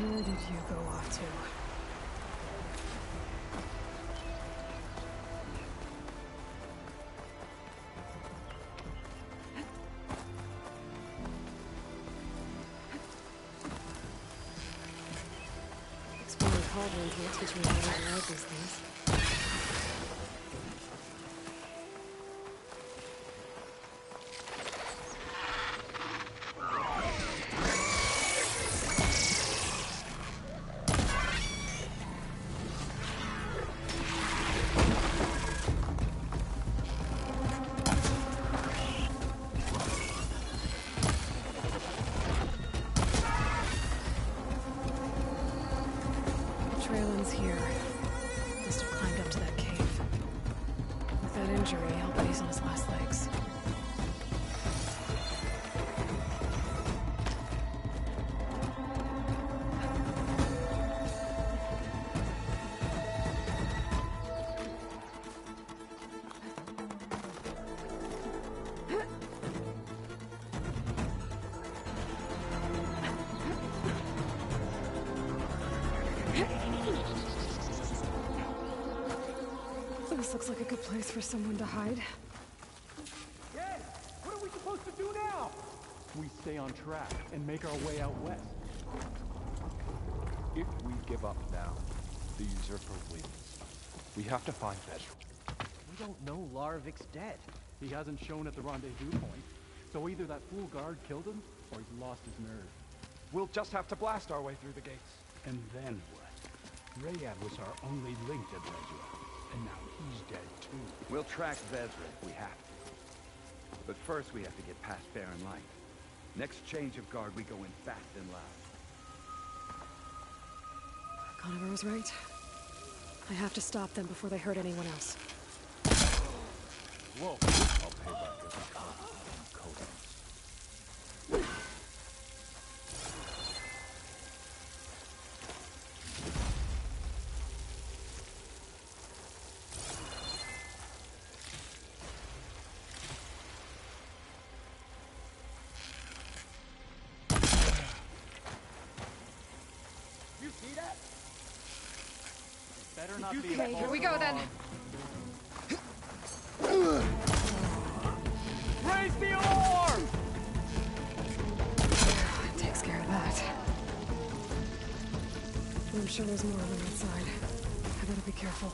Where did you go off to? Exploring cauldrons will teach me how to write these things. Trail here. Must have climbed up to that cave. With that injury, I'll bet he's on his last legs. This looks like a good place for someone to hide. Yen, what are we supposed to do now? We stay on track and make our way out west. If we give up now, the usurper wins. We have to find Vezra. We don't know Larovik's dead. He hasn't shown at the rendezvous point, so either that fool guard killed him, or he's lost his nerve. We'll just have to blast our way through the gates. And then what? Rayad was our only link to Vezra, and now he's dead too. We'll track Vezra if we have to. But first we have to get past Barren Light. Next change of guard, we go in fast and loud. Conover was right. I have to stop them before they hurt anyone else. Whoa! I'll pay back every card and Codex. You see that? Better not be. Okay, here we go then. Raise the alarm! That takes care of that. I'm sure there's more of them inside. I better be careful.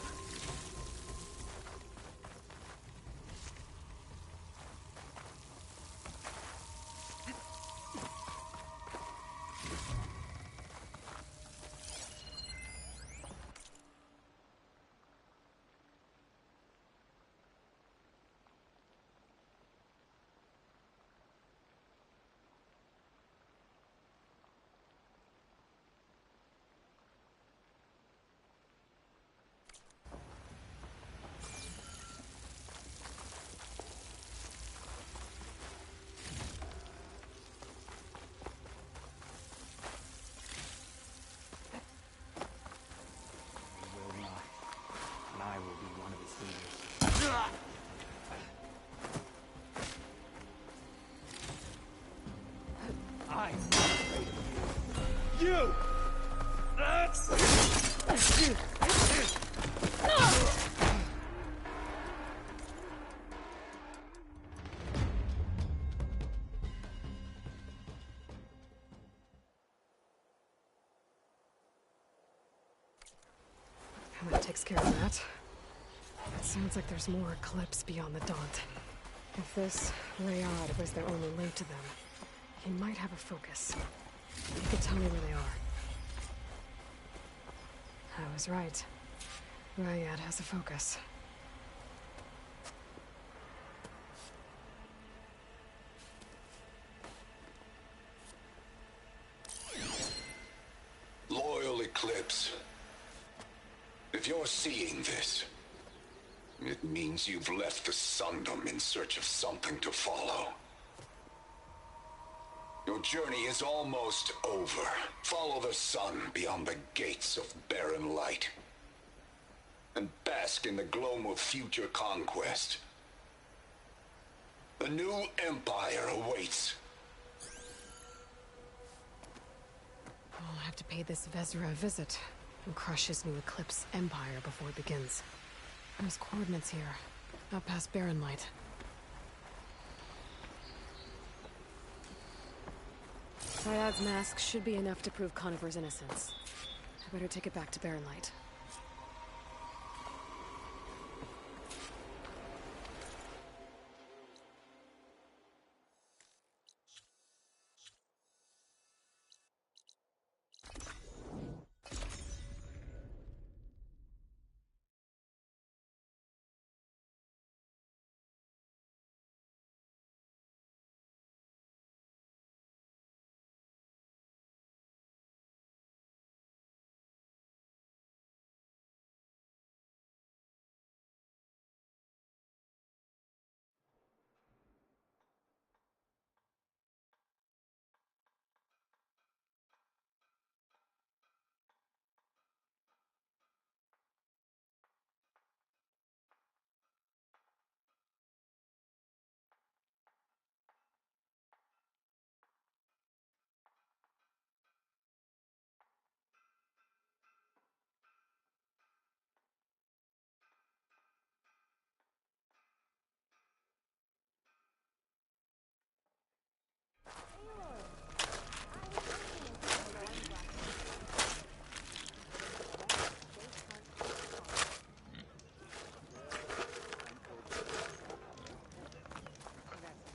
that takes care of that. It sounds like there's more Eclipse beyond the Daunt. If this Rayad was their only link to them, he might have a focus. He could tell me where they are. I was right. Rayad has a focus. Loyal Eclipse. If you're seeing this, it means you've left the Sundom in search of something to follow. Your journey is almost over. Follow the sun beyond the gates of barren light. And bask in the gloam of future conquest. The new empire awaits. I'll have to pay this Vezra a visit and crush his new Eclipse empire before it begins. There's coordinates here, up past Barren Light. Syad's mask should be enough to prove Conover's innocence. I better take it back to Barren Light.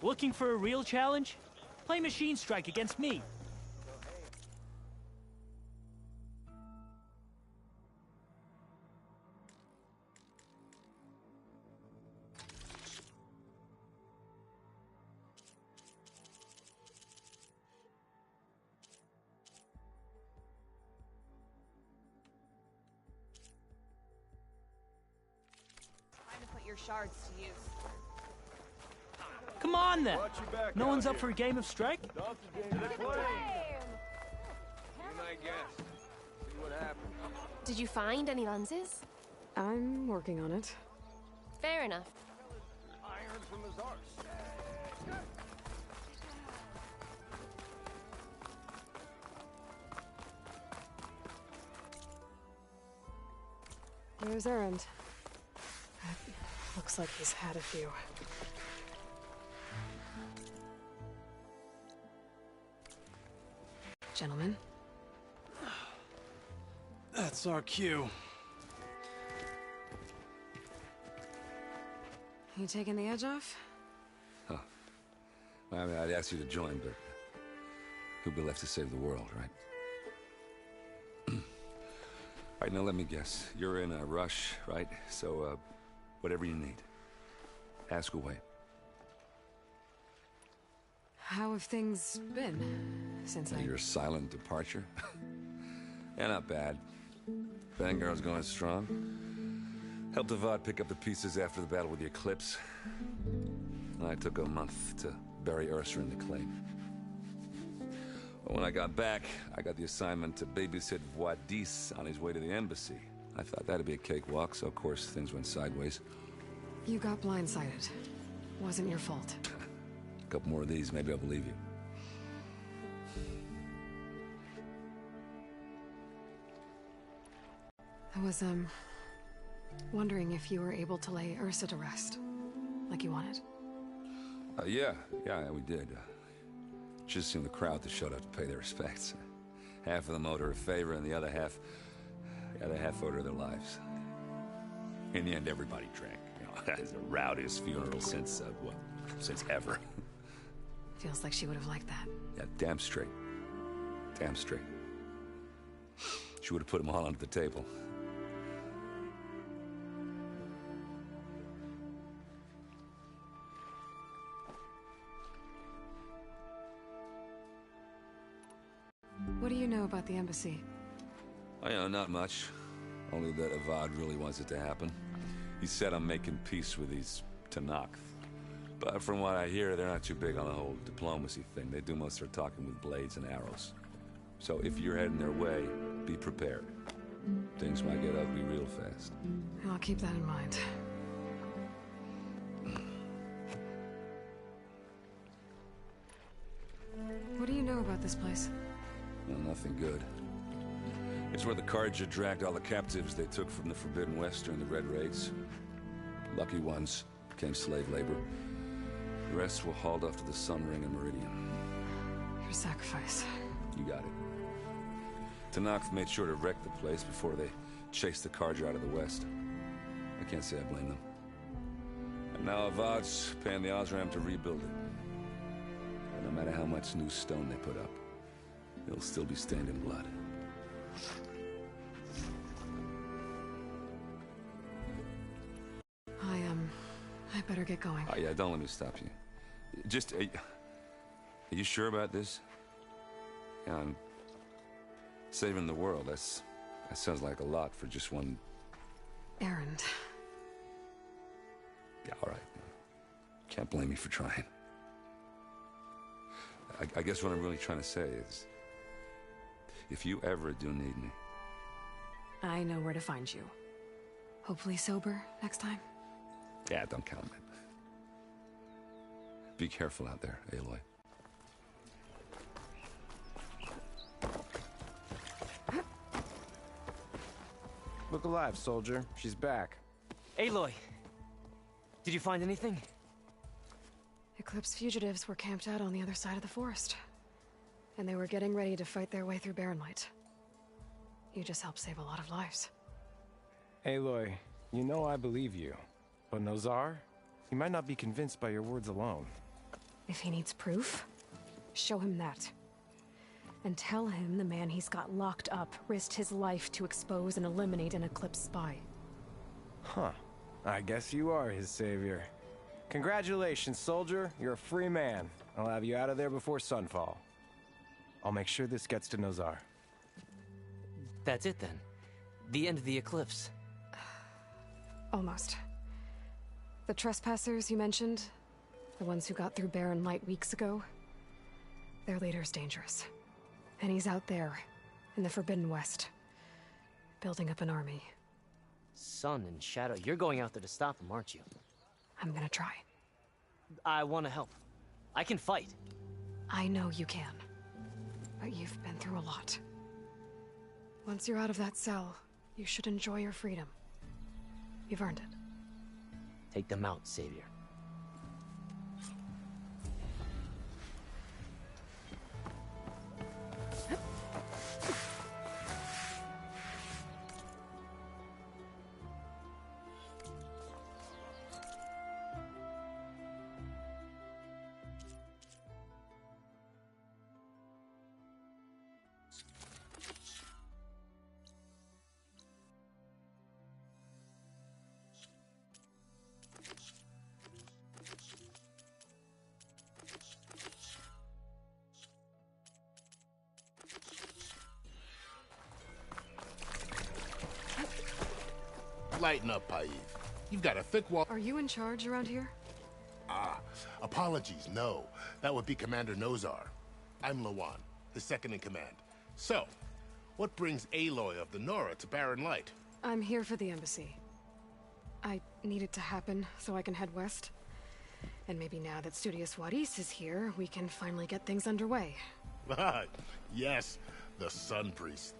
Looking for a real challenge? Play Machine Strike against me. Time to put your shards to use. Come on then! No one's up for a game of Strike? Be my guest. See what happens. Did you find any lenses? I'm working on it. Fair enough. Iron from his arse. There's Erend. Looks like he's had a few. Gentlemen. That's our cue. You taking the edge off? Huh. I mean, I'd ask you to join, but who'd be left to save the world, right? All right, now let me guess. You're in a rush, right? So, whatever you need. Ask away. How have things been since Your silent departure? Yeah, not bad. Vanguard's going strong. Helped Avad pick up the pieces after the battle with the Eclipse. I took a month to bury Ursa in the claim. But when I got back, I got the assignment to babysit Wadis on his way to the embassy. I thought that'd be a cakewalk, so of course things went sideways. You got blindsided. Wasn't your fault. A couple more of these, maybe I'll believe you. I was, wondering if you were able to lay Ursa to rest, like you wanted. Yeah, we did. Just seemed the crowd that showed up to pay their respects. Half of them owed her a favor, and the other half owed her their lives. In the end, everybody drank. You know, it's the rowdiest funeral since, since ever. Feels like she would have liked that. Yeah, damn straight. Damn straight. She would have put them all under the table. What do you know about the embassy? Oh, you know, not much. Only that Avad really wants it to happen. He said I'm making peace with these Tenakth. But from what I hear, they're not too big on the whole diplomacy thing. They do most of their talking with blades and arrows. So if you're heading their way, be prepared. Things might get ugly real fast. I'll keep that in mind. What do you know about this place? Well, nothing good. It's where the Carja dragged all the captives they took from the Forbidden West during the Red Raids. Lucky ones became slave labor. The rest were hauled off to the Sun Ring and Meridian. Your sacrifice. You got it. Tenakth made sure to wreck the place before they chased the Carja out of the West. I can't say I blame them. And now Avad's paying the Osram to rebuild it. And no matter how much new stone they put up, it'll still be stained in blood. I better get going. Oh, yeah, don't let me stop you. Just, are you sure about this? Yeah, I'm saving the world. That sounds like a lot for just one... errand. Yeah, all right. Can't blame me for trying. I guess what I'm really trying to say is, if you ever do need me... I know where to find you. Hopefully sober next time. Yeah, don't count on it. Be careful out there, Aloy. Look alive, soldier. She's back. Aloy! Did you find anything? Eclipse fugitives were camped out on the other side of the forest. And they were getting ready to fight their way through Barren Light. You just helped save a lot of lives. Aloy, you know I believe you. But Nozar? He might not be convinced by your words alone. If he needs proof, show him that. And tell him the man he's got locked up risked his life to expose and eliminate an Eclipse spy. Huh. I guess you are his savior. Congratulations, soldier. You're a free man. I'll have you out of there before sunfall. I'll make sure this gets to Nozar. That's it then. The end of the Eclipse. Almost. The trespassers you mentioned, the ones who got through Barren Light weeks ago, their leader's dangerous. And he's out there, in the Forbidden West, building up an army. Sun and Shadow, you're going out there to stop him, aren't you? I'm gonna try. I want to help. I can fight. I know you can. But you've been through a lot. Once you're out of that cell, you should enjoy your freedom. You've earned it. Take them out, Savior. Lighten up, Paiv. You've got a thick wall. Are you in charge around here? Apologies, no. That would be Commander Nozar. I'm Lawan, his second in command. So, what brings Aloy of the Nora to Barren Light? I'm here for the embassy. I need it to happen so I can head west. And maybe now that Studious Wadis is here, we can finally get things underway. Yes, the Sun Priest.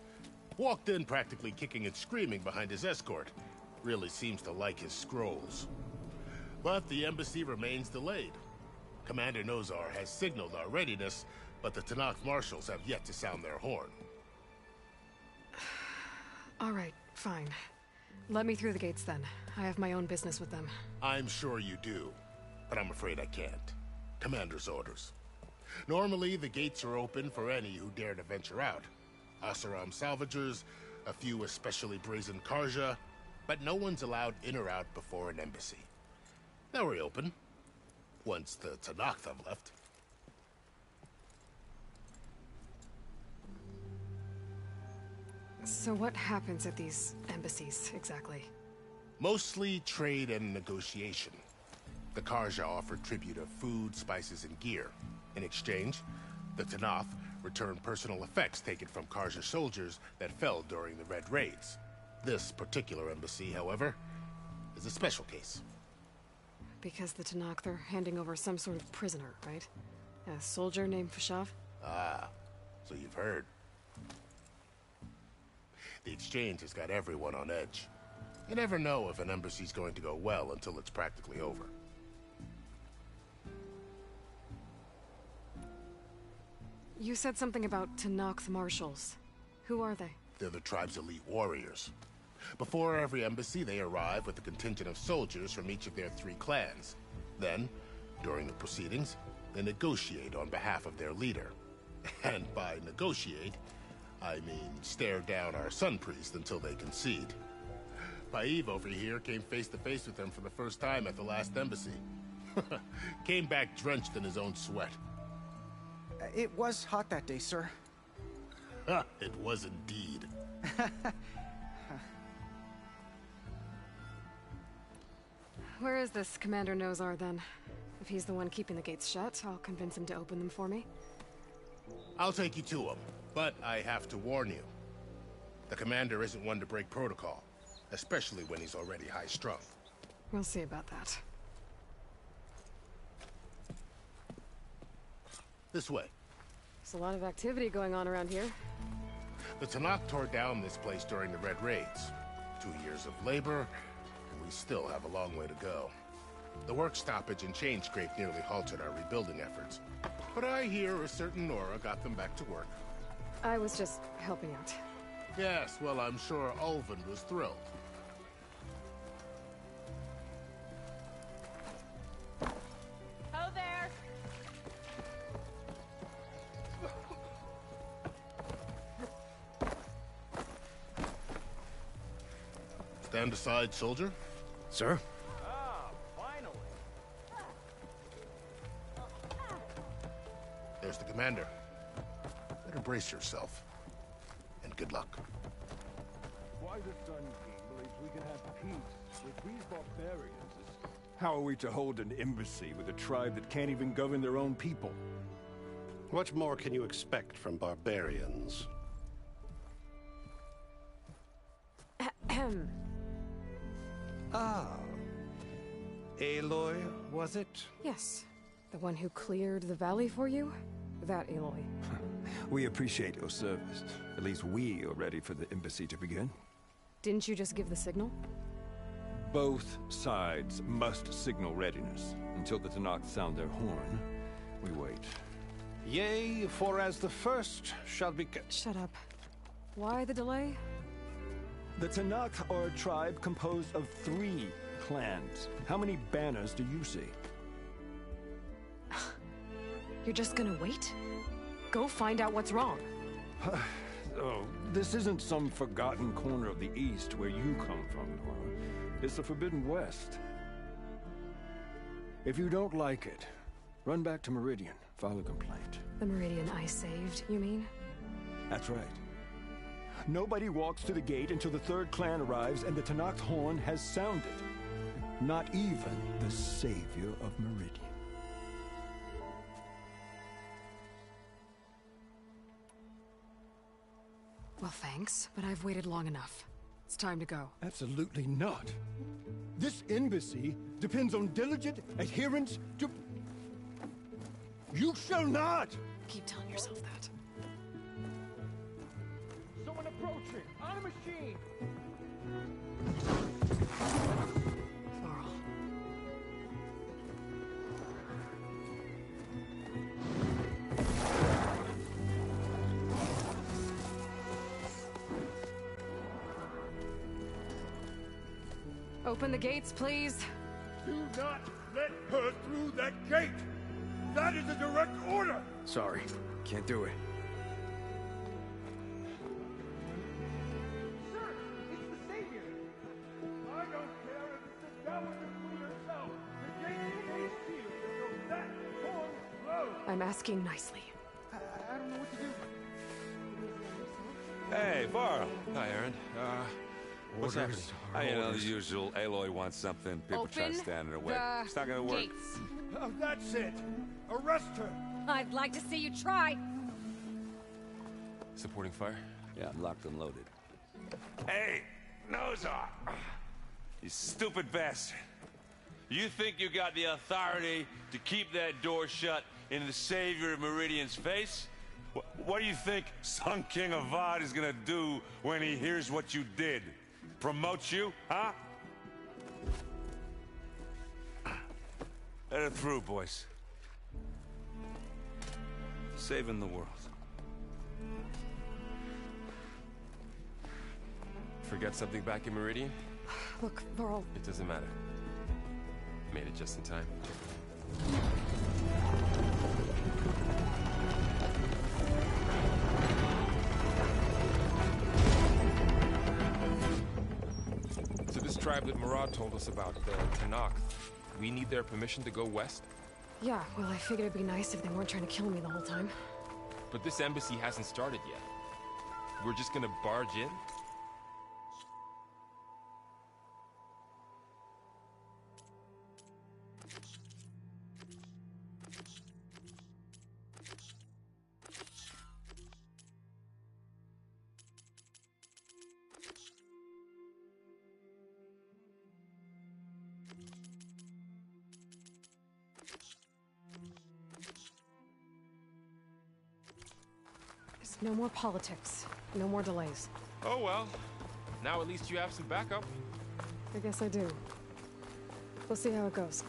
Walked in practically kicking and screaming behind his escort. Really seems to like his scrolls. But the embassy remains delayed. Commander Nozar has signaled our readiness, but the Tenakth marshals have yet to sound their horn. All right, fine. Let me through the gates then. I have my own business with them. I'm sure you do, but I'm afraid I can't. Commander's orders. Normally, the gates are open for any who dare to venture out. Oseram salvagers, a few especially brazen Karja, but no one's allowed in or out before an embassy. Now we're open, once the Tenakth have left. So what happens at these embassies, exactly? Mostly trade and negotiation. The Karja offer tribute of food, spices, and gear. In exchange, the Tenakth return personal effects taken from Karja soldiers that fell during the Red Raids. This particular embassy, however, is a special case. Because the Tenakth are handing over some sort of prisoner, right? A soldier named Fashav? Ah, so you've heard. The exchange has got everyone on edge. You never know if an embassy's going to go well until it's practically over. You said something about Tenakth marshals. Who are they? They're the tribe's elite warriors. Before every embassy, they arrive with a contingent of soldiers from each of their 3 clans. Then, during the proceedings, they negotiate on behalf of their leader. And by negotiate, I mean stare down our Sun Priest until they concede. Paiv over here came face to face with them for the first time at the last embassy. Came back drenched in his own sweat. It was hot that day, sir. It was indeed. Where is this Commander Nozar, then? If he's the one keeping the gates shut, I'll convince him to open them for me. I'll take you to him, but I have to warn you. The Commander isn't one to break protocol, especially when he's already high-strung. We'll see about that. This way. There's a lot of activity going on around here. The Tenakth tore down this place during the Red Raids. 2 years of labor, and we still have a long way to go. The work stoppage and chain scrape nearly halted our rebuilding efforts. But I hear a certain Nora got them back to work. I was just helping out. Yes, well, I'm sure Ulvund was thrilled. Ho there! Stand aside, soldier. Sir? Ah, finally. There's the Commander. Better brace yourself. And good luck. Why the Sun King believes we can have peace with these barbarians is... How are we to hold an embassy with a tribe that can't even govern their own people? What more can you expect from barbarians? Ahem. Ah. Aloy, was it? Yes. The one who cleared the valley for you? That Aloy. We appreciate your service. At least we are ready for the embassy to begin. Didn't you just give the signal? Both sides must signal readiness. Until the Tenakth sound their horn, we wait. Yea, for as the first shall be... Shut up. Why the delay? The Tenakth are a tribe composed of 3 clans. How many banners do you see? You're just gonna wait? Go find out what's wrong. Oh, this isn't some forgotten corner of the East where you come from, Nora. It's the Forbidden West. If you don't like it, run back to Meridian, file a complaint. The Meridian I saved, you mean? That's right. Nobody walks to the gate until the 3rd clan arrives and the Tenakth horn has sounded. Not even the savior of Meridian. Well, thanks, but I've waited long enough. It's time to go. Absolutely not. This embassy depends on diligent adherence to... You shall not! Keep telling yourself that. Someone approaching! On a machine! Varl. Open the gates, please. Do not let her through that gate! That is a direct order! Sorry, can't do it. Sir, it's the Savior! I don't care if it's the Dowager Queen herself! The gate remains sealed until that horn blows! I'm asking nicely. I don't know what to do. Hey, Varl. Hi, Aaron. What's happening? You know, the usual. Aloy wants something. People try to stand in her way. It's not gonna work. Gates. Oh, that's it! Arrest her! I'd like to see you try. Supporting fire? Yeah, locked and loaded. Hey, Nozar! You stupid bastard. You think you got the authority to keep that door shut in the Savior of Meridian's face? What do you think Sun King Avad is gonna do when he hears what you did? Promote you, huh? Let her through, boys. Saving the world. Forget something back in Meridian? Look, Varl. It doesn't matter. Made it just in time. So this tribe that Murad told us about, the Tanakh, we need their permission to go west? Yeah, well, I figured it'd be nice if they weren't trying to kill me the whole time. But this embassy hasn't started yet. We're just gonna barge in? No more politics. No more delays. Oh well. Now at least you have some backup. I guess I do. We'll see how it goes.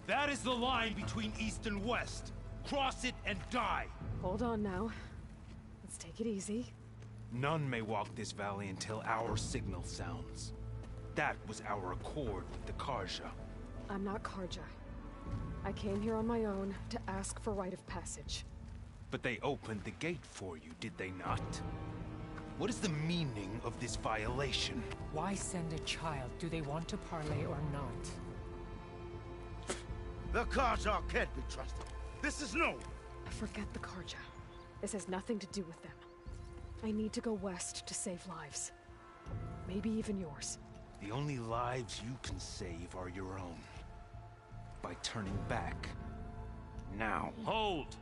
That is the line between East and West. Cross it and die! Hold on now. Let's take it easy. None may walk this valley until our signal sounds. That was our accord with the Karja. I'm not Karja. I came here on my own to ask for rite of passage. But they opened the gate for you, did they not? What is the meaning of this violation? Why send a child? Do they want to parley or not? The Karja can't be trusted. This is no... Forget the Karja. This has nothing to do with them. I need to go west to save lives. Maybe even yours. The only lives you can save are your own. By turning back. Now. Hold!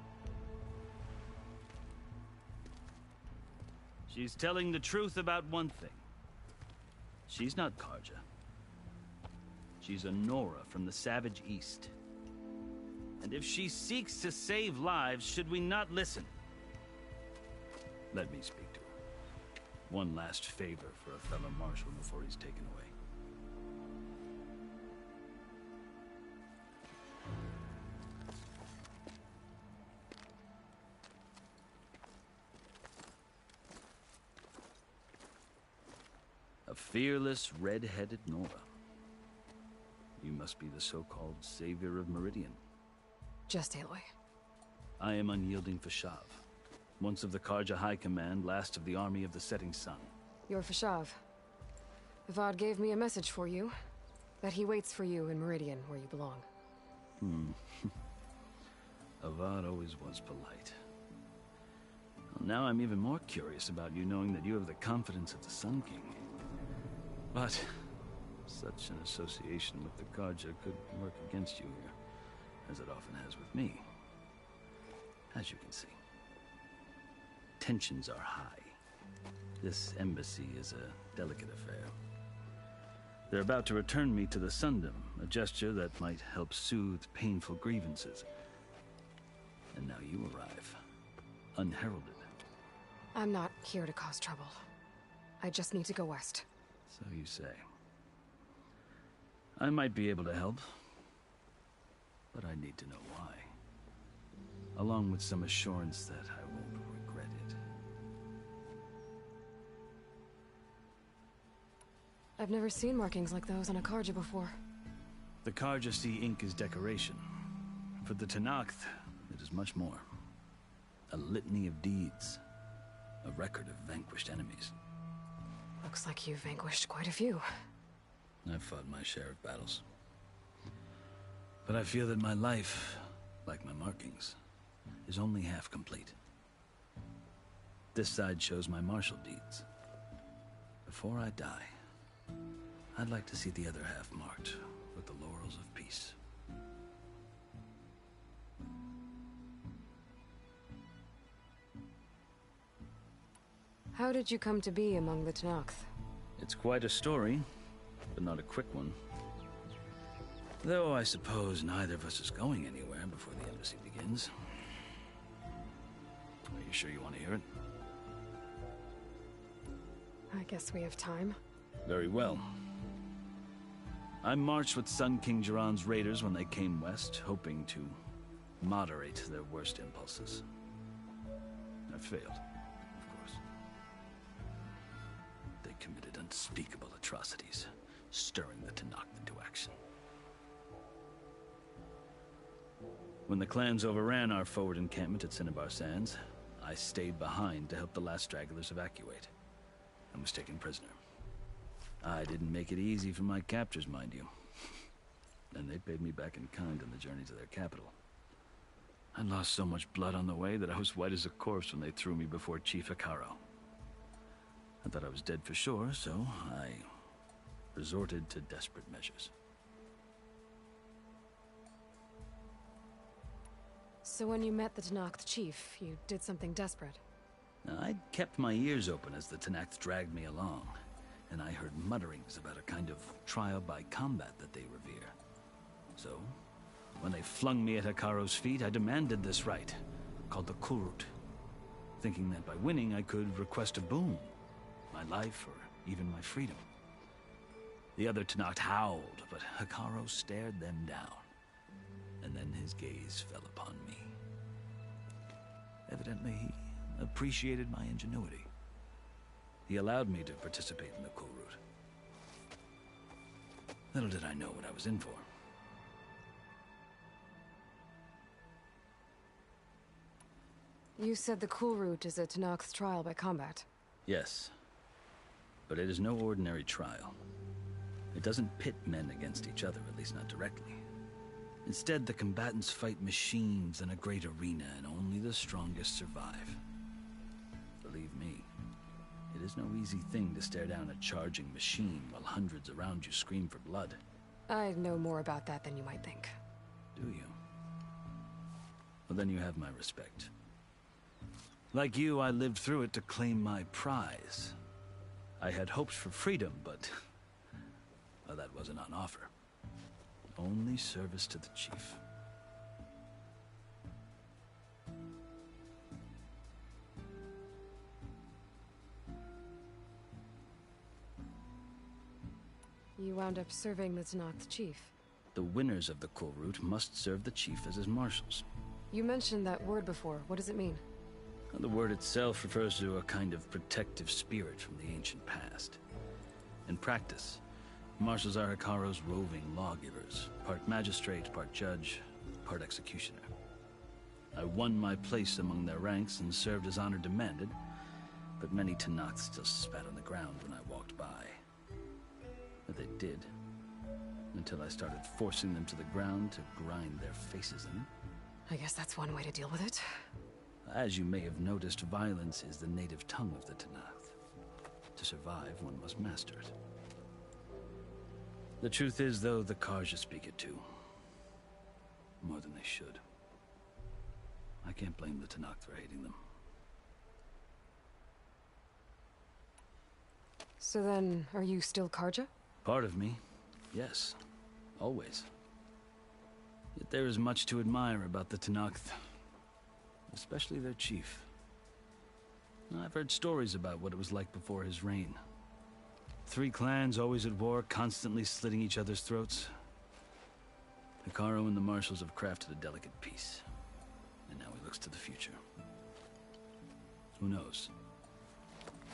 She's telling the truth about one thing. She's not Karja. She's a Nora from the Savage East. And if she seeks to save lives, should we not listen? Let me speak to her. One last favor for a fellow marshal before he's taken away. A fearless, red-headed Nora. You must be the so-called savior of Meridian. Just Aloy. I am unyielding Fashav. Once of the Karja High Command, last of the army of the Setting Sun. You're Fashav. Avad gave me a message for you. That he waits for you in Meridian, where you belong. Avad always was polite. Well, now I'm even more curious about you knowing that you have the confidence of the Sun King. But such an association with the Karja could work against you here, as it often has with me. As you can see, tensions are high. This embassy is a delicate affair. They're about to return me to the Sundom, a gesture that might help soothe painful grievances. And now you arrive, unheralded. I'm not here to cause trouble. I just need to go west. So you say. I might be able to help, but I need to know why. Along with some assurance that I won't regret it. I've never seen markings like those on a Carja before. The Carja see ink as decoration. For the Tenakth, it is much more. A litany of deeds. A record of vanquished enemies. Looks like you've vanquished quite a few. I've fought my share of battles. But I feel that my life, like my markings, is only half complete. This side shows my martial deeds. Before I die, I'd like to see the other half marked with the laurels of peace. How did you come to be among the Tenakth? It's quite a story, but not a quick one. Though I suppose neither of us is going anywhere before the embassy begins. Are you sure you want to hear it? I guess we have time. Very well. I marched with Sun King Jiran's raiders when they came west, hoping to moderate their worst impulses. I failed, of course. They committed unspeakable atrocities, stirring the Tenakth into action. When the clans overran our forward encampment at Cinnabar Sands, I stayed behind to help the last stragglers evacuate, and was taken prisoner. I didn't make it easy for my captors, mind you. And they paid me back in kind on the journey to their capital. I lost so much blood on the way that I was white as a corpse when they threw me before Chief Hekarro. I thought I was dead for sure, so I resorted to desperate measures. So when you met the Tenakth chief, you did something desperate? Now, I'd kept my ears open as the Tenakth dragged me along, and I heard mutterings about a kind of trial by combat that they revere. So, when they flung me at Hekarro's feet, I demanded this rite, called the Kulrut, thinking that by winning I could request a boon, my life or even my freedom. The other Tenakth howled, but Hekarro stared them down, and then his gaze fell upon me. Evidently, he appreciated my ingenuity. He allowed me to participate in the Kulrut. Little did I know what I was in for. You said the Kulrut is a Tenakth trial by combat. Yes, but it is no ordinary trial. It doesn't pit men against each other, at least not directly. Instead, the combatants fight machines in a great arena, and only the strongest survive. Believe me, it is no easy thing to stare down a charging machine while hundreds around you scream for blood. I know more about that than you might think. Do you? Well, then you have my respect. Like you, I lived through it to claim my prize. I had hopes for freedom, but well, that wasn't on offer. Only service to the chief. You wound up serving the Tenakth chief. The winners of the Kulrut must serve the chief as his marshals. You mentioned that word before. What does it mean? The word itself refers to a kind of protective spirit from the ancient past. In practice, marshals are Hekarro's roving lawgivers, part magistrate, part judge, part executioner. I won my place among their ranks and served as honor demanded, but many Tenakth still spat on the ground when I walked by. But they did, until I started forcing them to the ground to grind their faces in. I guess that's one way to deal with it. As you may have noticed, violence is the native tongue of the Tenakth. To survive, one must master it. The truth is, though, the Carja speak it too. More than they should. I can't blame the Tenakth for hating them. So then, are you still Carja? Part of me, yes. Always. Yet there is much to admire about the Tenakth. Especially their chief. I've heard stories about what it was like before his reign. Three clans always at war, constantly slitting each other's throats. Hekarro and the Marshals have crafted a delicate peace. And now he looks to the future. Who knows?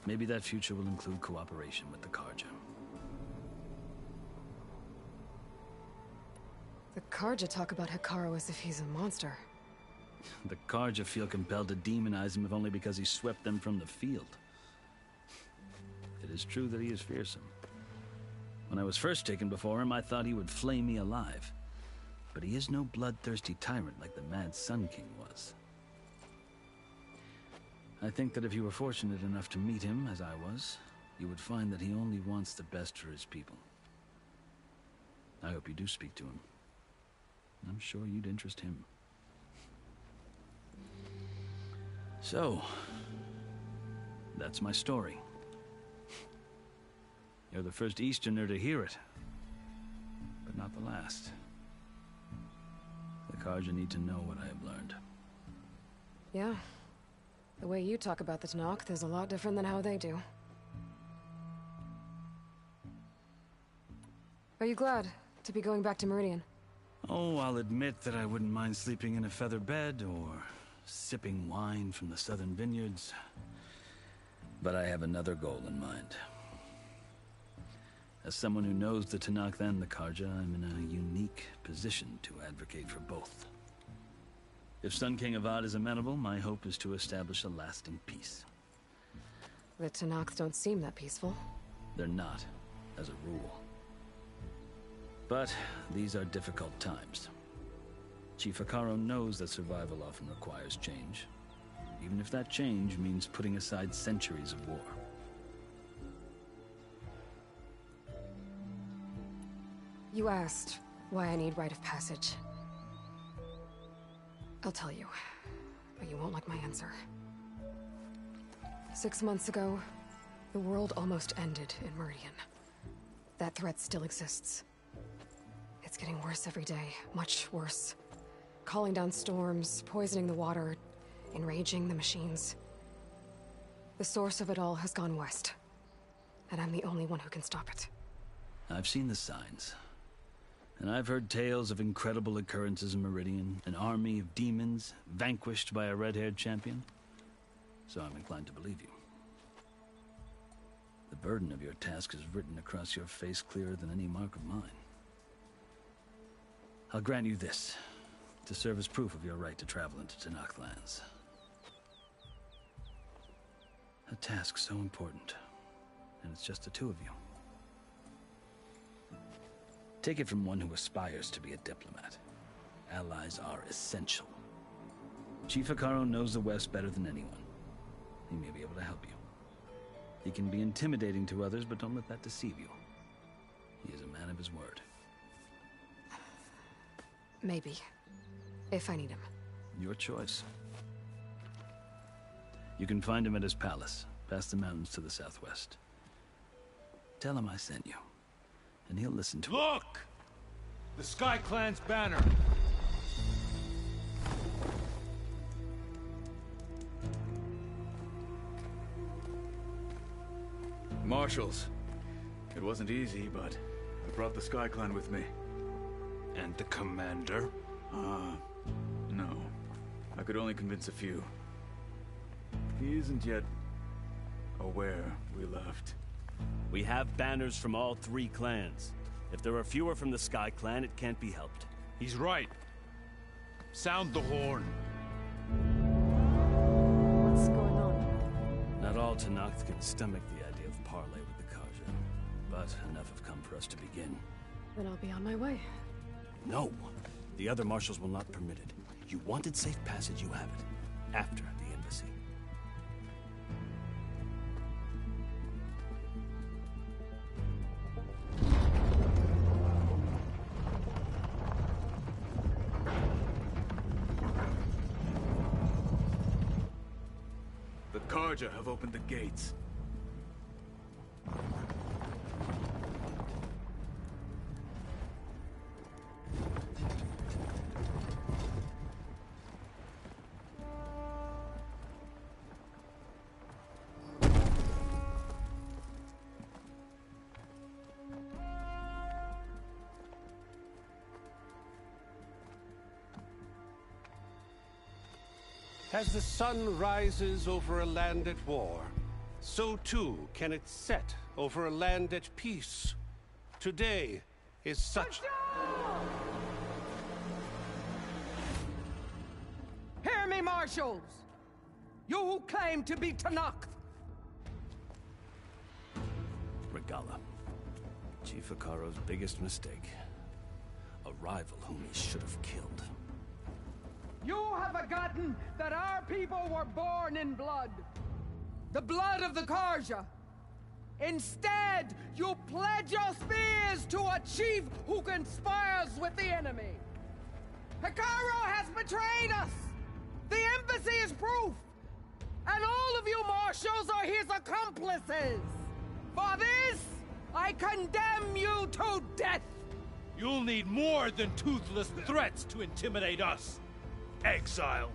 Maybe that future will include cooperation with the Carja. The Carja talk about Hekarro as if he's a monster. The Carja feel compelled to demonize him if only because he swept them from the field. It is true that he is fearsome. When I was first taken before him, I thought he would flay me alive. But he is no bloodthirsty tyrant like the Mad Sun King was. I think that if you were fortunate enough to meet him, as I was, you would find that he only wants the best for his people. I hope you do speak to him. I'm sure you'd interest him. So, that's my story. You're the first Easterner to hear it, but not the last. The Carja need to know what I have learned. Yeah. The way you talk about the Tenakth is a lot different than how they do. Are you glad to be going back to Meridian? Oh, I'll admit that I wouldn't mind sleeping in a feather bed or sipping wine from the southern vineyards. But I have another goal in mind. As someone who knows the Tenakth and the Carja, I'm in a unique position to advocate for both. If Sun King Avad is amenable, my hope is to establish a lasting peace. The Tenakth don't seem that peaceful. They're not, as a rule. But these are difficult times. Chief Hekarro knows that survival often requires change, even if that change means putting aside centuries of war. You asked why I need rite of passage. I'll tell you, but you won't like my answer. 6 months ago, the world almost ended in Meridian. That threat still exists. It's getting worse every day, much worse. Calling down storms, poisoning the water, enraging the machines. The source of it all has gone west, and I'm the only one who can stop it. I've seen the signs. And I've heard tales of incredible occurrences in Meridian, an army of demons vanquished by a red-haired champion. So I'm inclined to believe you. The burden of your task is written across your face clearer than any mark of mine. I'll grant you this, to serve as proof of your right to travel into Tenakth lands. A task so important, and it's just the two of you. Take it from one who aspires to be a diplomat. Allies are essential. Chief Hekarro knows the West better than anyone. He may be able to help you. He can be intimidating to others, but don't let that deceive you. He is a man of his word. Maybe. If I need him. Your choice. You can find him at his palace, past the mountains to the southwest. Tell him I sent you, and he'll listen to it. Look! The Sky Clan's banner! Marshals. It wasn't easy, but I brought the Sky Clan with me. And the commander? No. I could only convince a few. He isn't yet aware we left. We have banners from all three clans. If there are fewer from the Sky Clan, it can't be helped. He's right. Sound the horn. What's going on? Not all Tenakth can stomach the idea of parley with the Carja, but enough have come for us to begin. Then I'll be on my way. No! The other marshals will not permit it. You wanted safe passage, you have it. After the embassy. The Carja have opened the gates. As the sun rises over a land at war, so too can it set over a land at peace. Today is such... Hear me, marshals! You who claim to be Tenakth! Regalla. Chief Hekarro's biggest mistake. A rival whom he should have killed. You have forgotten that our people were born in blood. The blood of the Carja. Instead, you pledge your spears to a chief who conspires with the enemy. Hekarro has betrayed us! The embassy is proof! And all of you marshals are his accomplices! For this, I condemn you to death! You'll need more than toothless threats to intimidate us. Exile.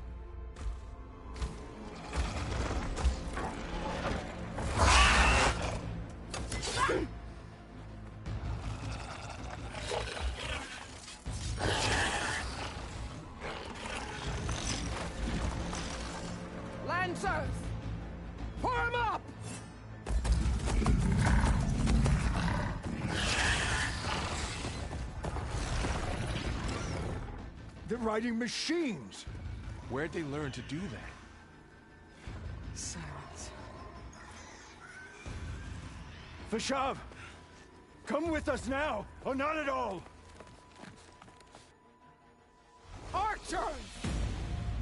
Lancers! Form up! They're riding machines! Where'd they learn to do that? Silence. Vashav! Come with us now, or not at all! Archers!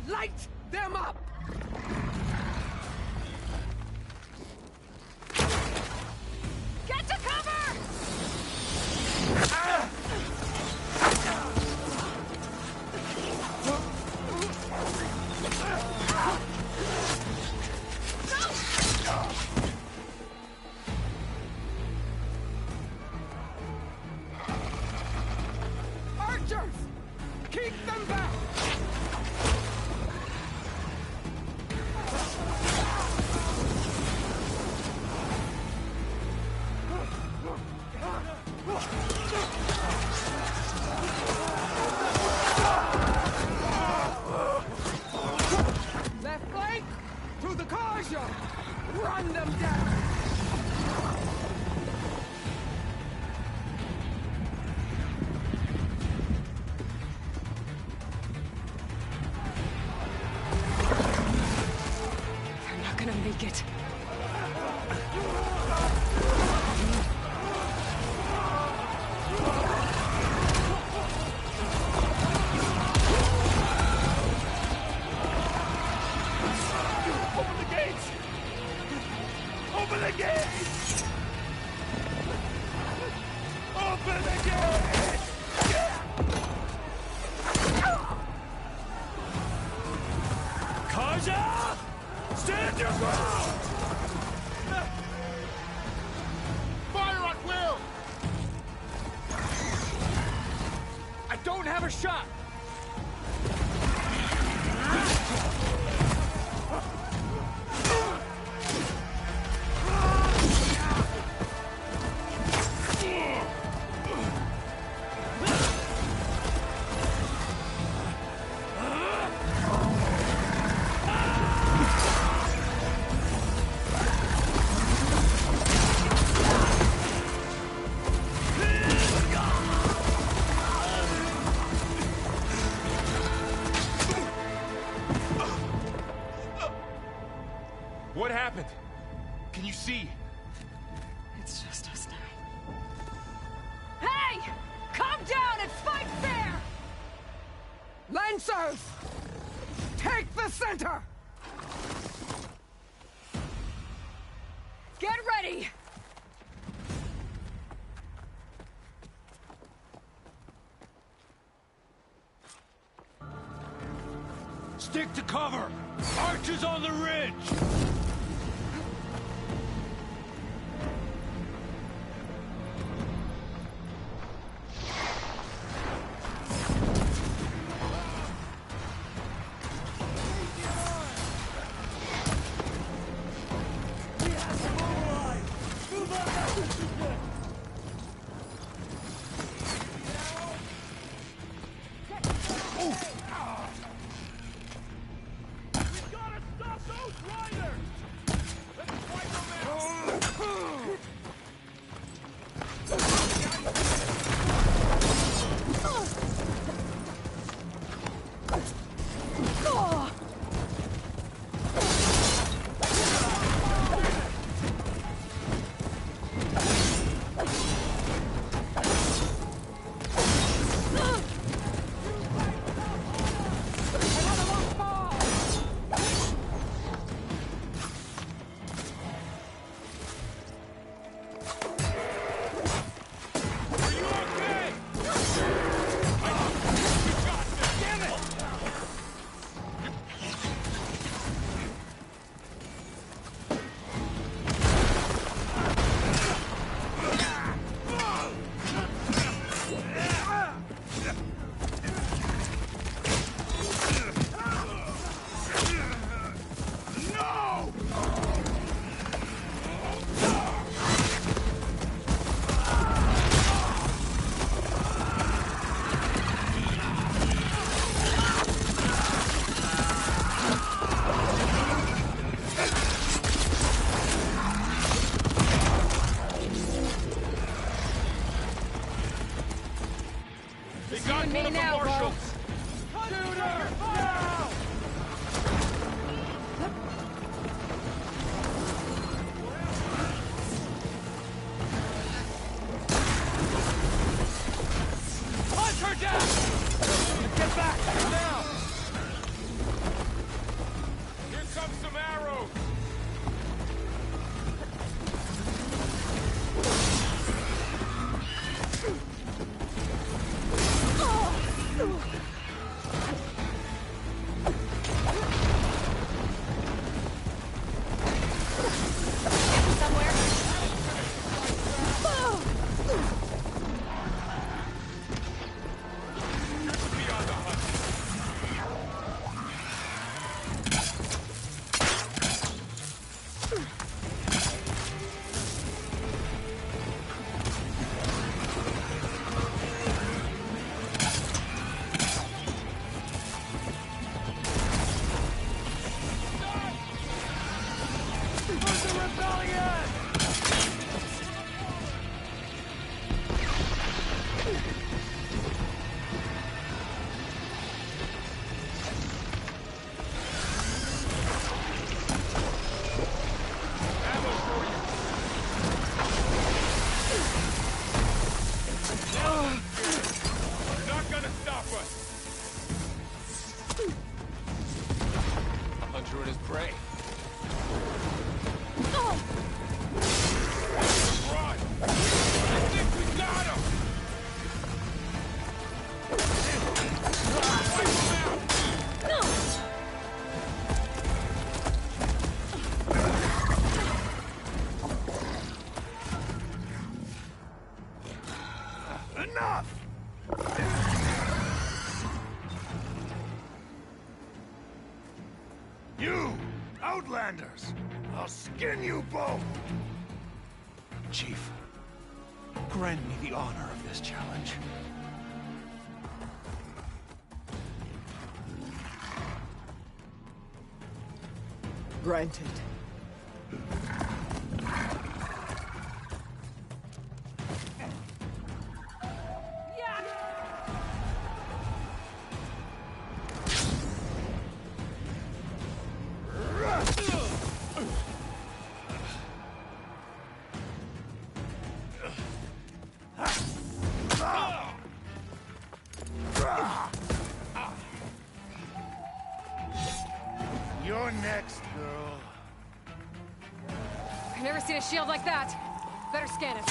Light them up! Get to cover! Archers! Keep them back! Left flank! To the Carja! Run them down! They're not gonna make it. Open the gates! Open the gates! Open the gates! Carja! Stand your ground! Fire at will! I don't have a shot! What happened? Can you see? It's just us now. Hey! Calm down and fight fair! Lancers! Take the center! Get ready! Stick to cover! Archers on the ridge! Outlanders! I'll skin you both! Chief, grant me the honor of this challenge. Granted. You're next, girl. I've never seen a shield like that. Better scan it.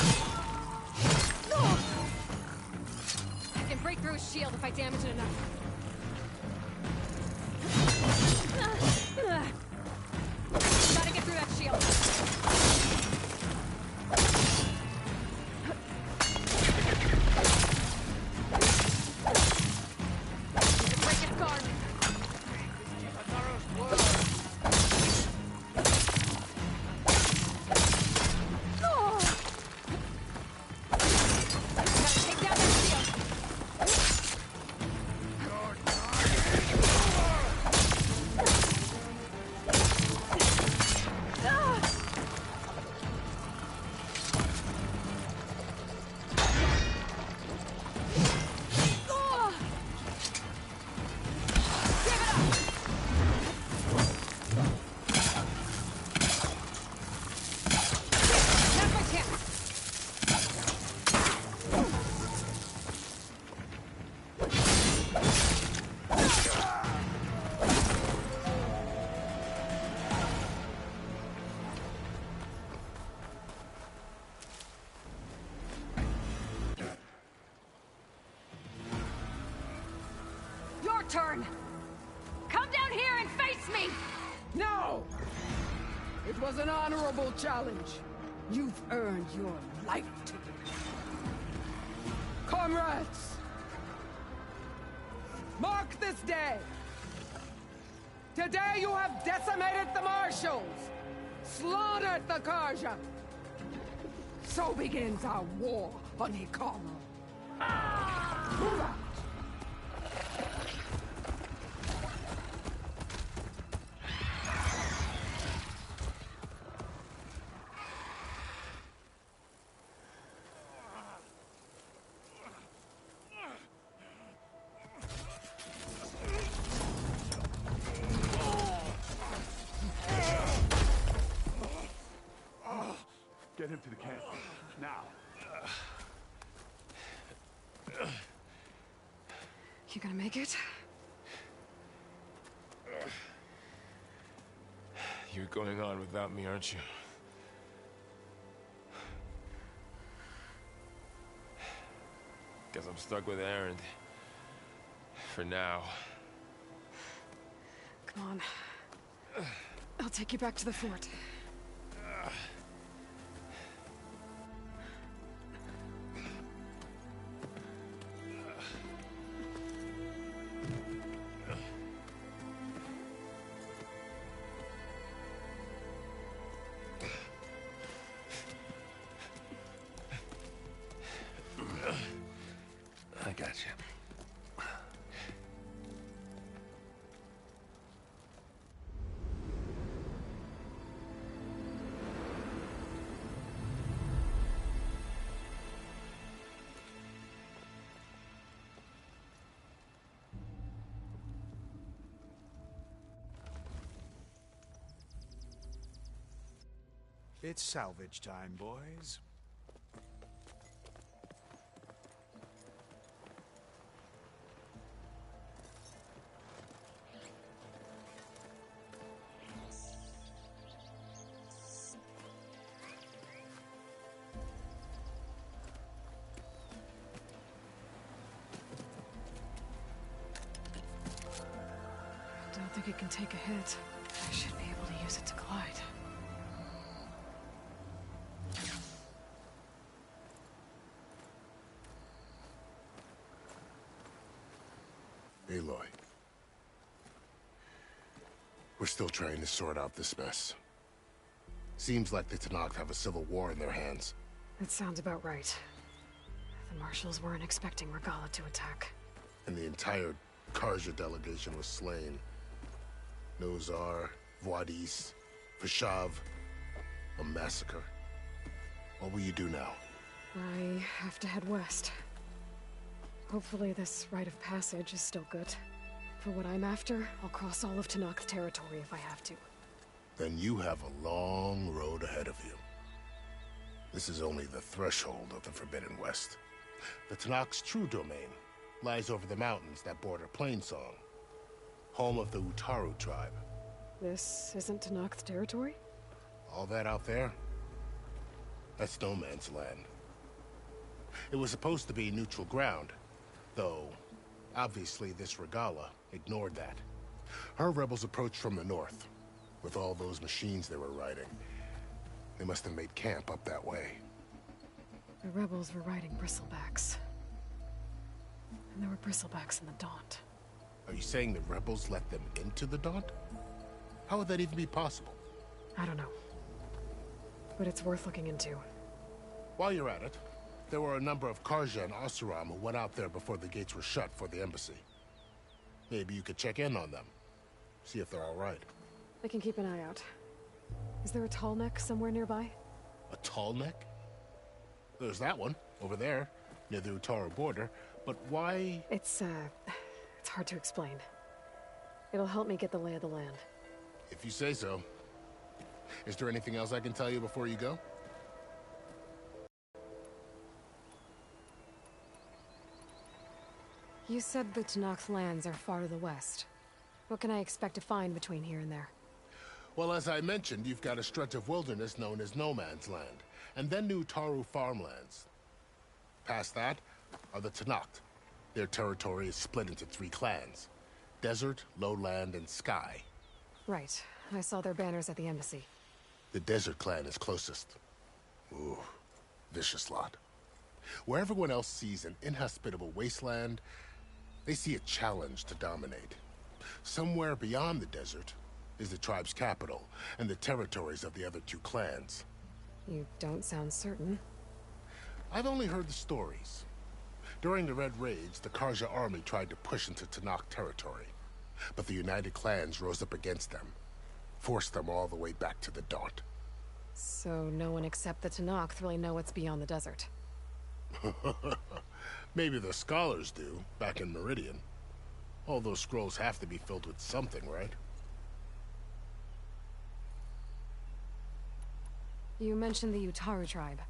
I can break through his shield if I damage it enough. Gotta get through that shield. Turn! Come down here and face me! No! It was an honorable challenge. You've earned your life today. Comrades! Mark this day! Today you have decimated the Marshals! Slaughtered the Carja! So begins our war on Hikaro. Move out! Get him to the camp. Now. You gonna make it? You're going on without me, aren't you? Guess I'm stuck with Erend. For now. Come on. I'll take you back to the fort. I got you. It's salvage time, boys. Don't think it can take a hit. I should be able to use it to glide. Aloy. We're still trying to sort out this mess. Seems like the Tenakth have a civil war in their hands. That sounds about right. The Marshals weren't expecting Regalla to attack. And the entire Carja delegation was slain. Nozar, Vuadis, Fashav, a massacre. What will you do now? I have to head west. Hopefully this rite of passage is still good. For what I'm after, I'll cross all of Tenakth territory if I have to. Then you have a long road ahead of you. This is only the threshold of the Forbidden West. The Tenakth's true domain lies over the mountains that border Plainsong, home of the Utaru tribe. This isn't Tenakth territory? All that out there? That's no man's land. It was supposed to be neutral ground, though obviously this Regalla ignored that. Her rebels approached from the north, with all those machines they were riding. They must have made camp up that way. The rebels were riding bristlebacks. And there were bristlebacks in the Daunt. Are you saying the rebels let them into the Daunt? How would that even be possible? I don't know. But it's worth looking into. While you're at it, there were a number of Carja and Oseram who went out there before the gates were shut for the embassy. Maybe you could check in on them. See if they're all right. I can keep an eye out. Is there a tall neck somewhere nearby? A tall neck? There's that one, over there, near the Utaru border. But why? It's hard to explain. It'll help me get the lay of the land. If you say so. Is there anything else I can tell you before you go? You said the Tenakth lands are far to the west. What can I expect to find between here and there? Well, as I mentioned, you've got a stretch of wilderness known as No Man's Land, and then the Utaru farmlands. Past that are the Tenakth. Their territory is split into 3 clans: Desert, Lowland, and Sky. Right. I saw their banners at the embassy. The Desert clan is closest. Ooh, vicious lot. Where everyone else sees an inhospitable wasteland, they see a challenge to dominate. Somewhere beyond the desert is the tribe's capital and the territories of the other 2 clans. You don't sound certain. I've only heard the stories. During the Red Raids, the Carja army tried to push into Tenakth territory, but the United Clans rose up against them, forced them all the way back to the Daunt. So no one except the Tenakth really know what's beyond the desert. Maybe the scholars do, back in Meridian. All those scrolls have to be filled with something, right? You mentioned the Utaru tribe.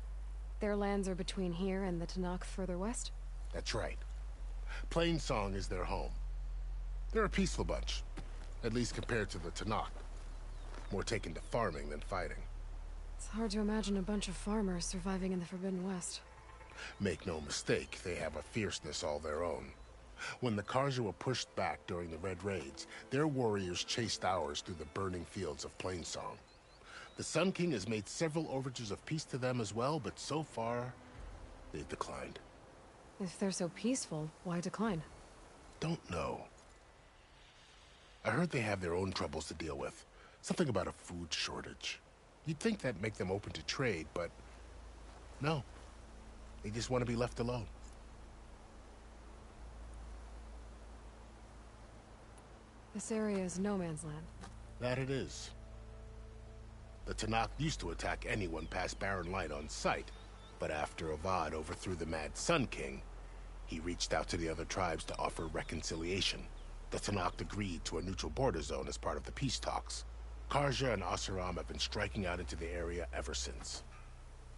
Their lands are between here and the Tenakth further west? That's right. Plainsong is their home. They're a peaceful bunch, at least compared to the Tenakth. More taken to farming than fighting. It's hard to imagine a bunch of farmers surviving in the Forbidden West. Make no mistake, they have a fierceness all their own. When the Carja were pushed back during the Red Raids, their warriors chased ours through the burning fields of Plainsong. The Sun King has made several overtures of peace to them as well, but so far, they've declined. If they're so peaceful, why decline? Don't know. I heard they have their own troubles to deal with. Something about a food shortage. You'd think that'd make them open to trade, but no. They just want to be left alone. This area is no man's land. That it is. The Tenakth used to attack anyone past Barren Light on sight, but after Avad overthrew the Mad Sun King, he reached out to the other tribes to offer reconciliation. The Tenakth agreed to a neutral border zone as part of the peace talks. Karja and Oseram have been striking out into the area ever since.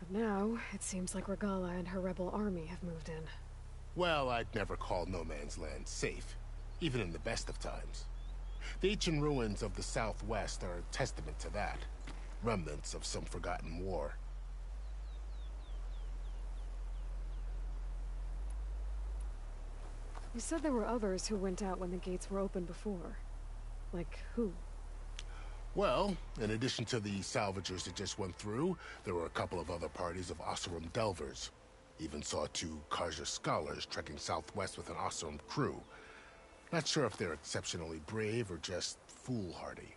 But now, it seems like Regala and her rebel army have moved in. Well, I'd never call No Man's Land safe, even in the best of times. The ancient ruins of the Southwest are a testament to that. Remnants of some forgotten war. You said there were others who went out when the gates were open before. Like who? Well, in addition to the salvagers that just went through, there were a couple of other parties of Oseram delvers. Even saw 2 Karja scholars trekking southwest with an Oseram crew. Not sure if they're exceptionally brave or just foolhardy.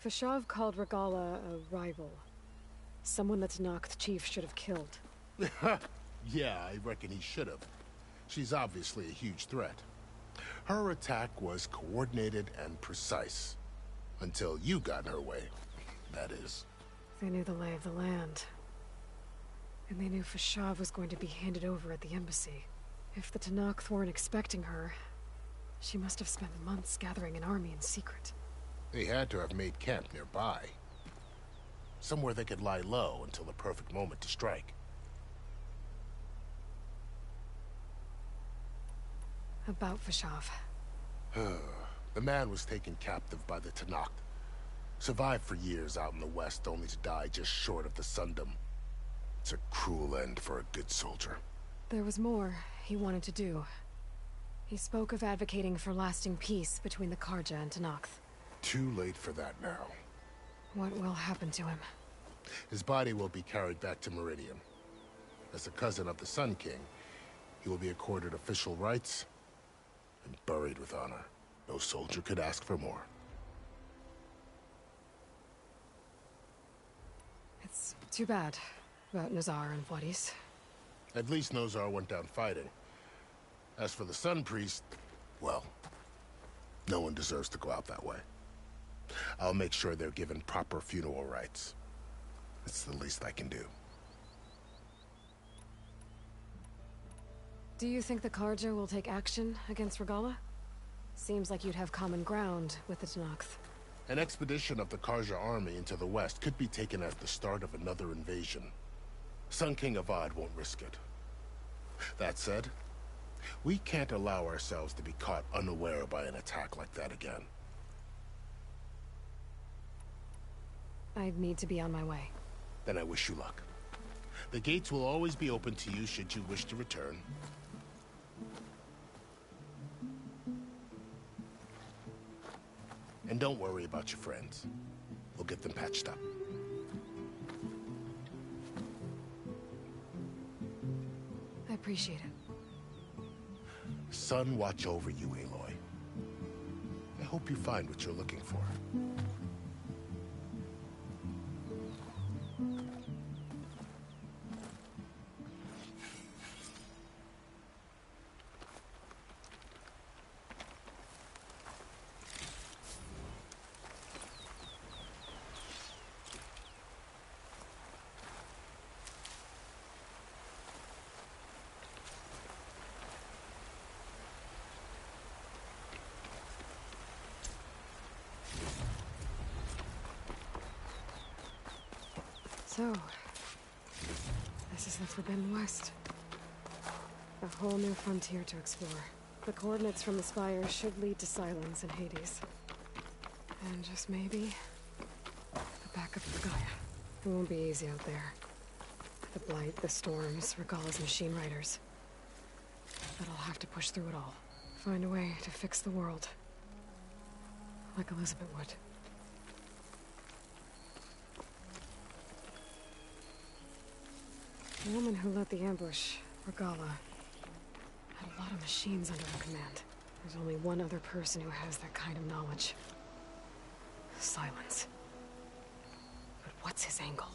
Fashav called Regala a rival. Someone that Tenakth chief should have killed. Yeah, I reckon he should have. She's obviously a huge threat. Her attack was coordinated and precise. Until you got in her way, that is. They knew the lay of the land. And they knew Fashav was going to be handed over at the embassy. If the Tenakth weren't expecting her, she must have spent months gathering an army in secret. They had to have made camp nearby. Somewhere they could lie low until the perfect moment to strike. About Fashav. The man was taken captive by the Tenakth. Survived for years out in the west, only to die just short of the Sundom. It's a cruel end for a good soldier. There was more he wanted to do. He spoke of advocating for lasting peace between the Karja and Tenakth. Too late for that now. What will happen to him? His body will be carried back to Meridian. As a cousin of the Sun King, he will be accorded official rights and buried with honor. No soldier could ask for more. It's too bad about Nazar and Wadis. At least Nozar went down fighting. As for the Sun Priest, well, no one deserves to go out that way. I'll make sure they're given proper funeral rites. It's the least I can do. Do you think the Karja will take action against Regala? Seems like you'd have common ground with the Tenakth. An expedition of the Karja army into the west could be taken at the start of another invasion. Sun King Avad won't risk it. That said, we can't allow ourselves to be caught unaware by an attack like that again. I'd need to be on my way. Then I wish you luck. The gates will always be open to you should you wish to return. And don't worry about your friends. We'll get them patched up. I appreciate it. Sun watch over you, Aloy. I hope you find what you're looking for. So, this is the Forbidden West. A whole new frontier to explore. The coordinates from the spire should lead to Silence and Hades. And just maybe, the backup for Gaia. It won't be easy out there. The Blight, the Storms, Regala's machine riders. But I'll have to push through it all. Find a way to fix the world. Like Elizabeth would. The woman who led the ambush, Regala, had a lot of machines under her command. There's only one other person who has that kind of knowledge. Silence. But what's his angle?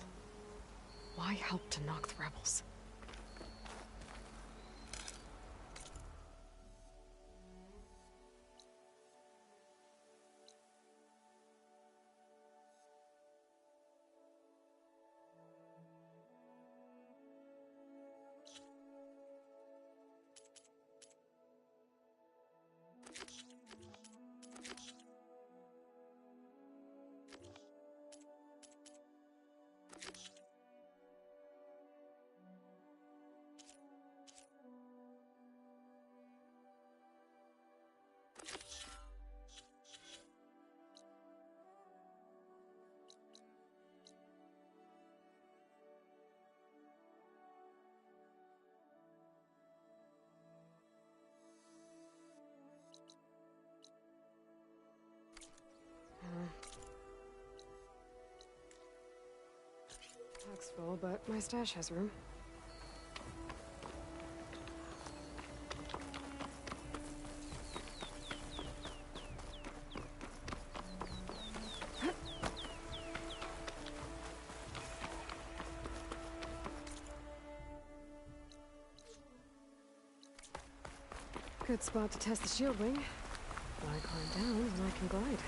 Why help to knock the rebels? looks full, but my stash has room. Good spot to test the shield wing. When I climb down, then I can glide.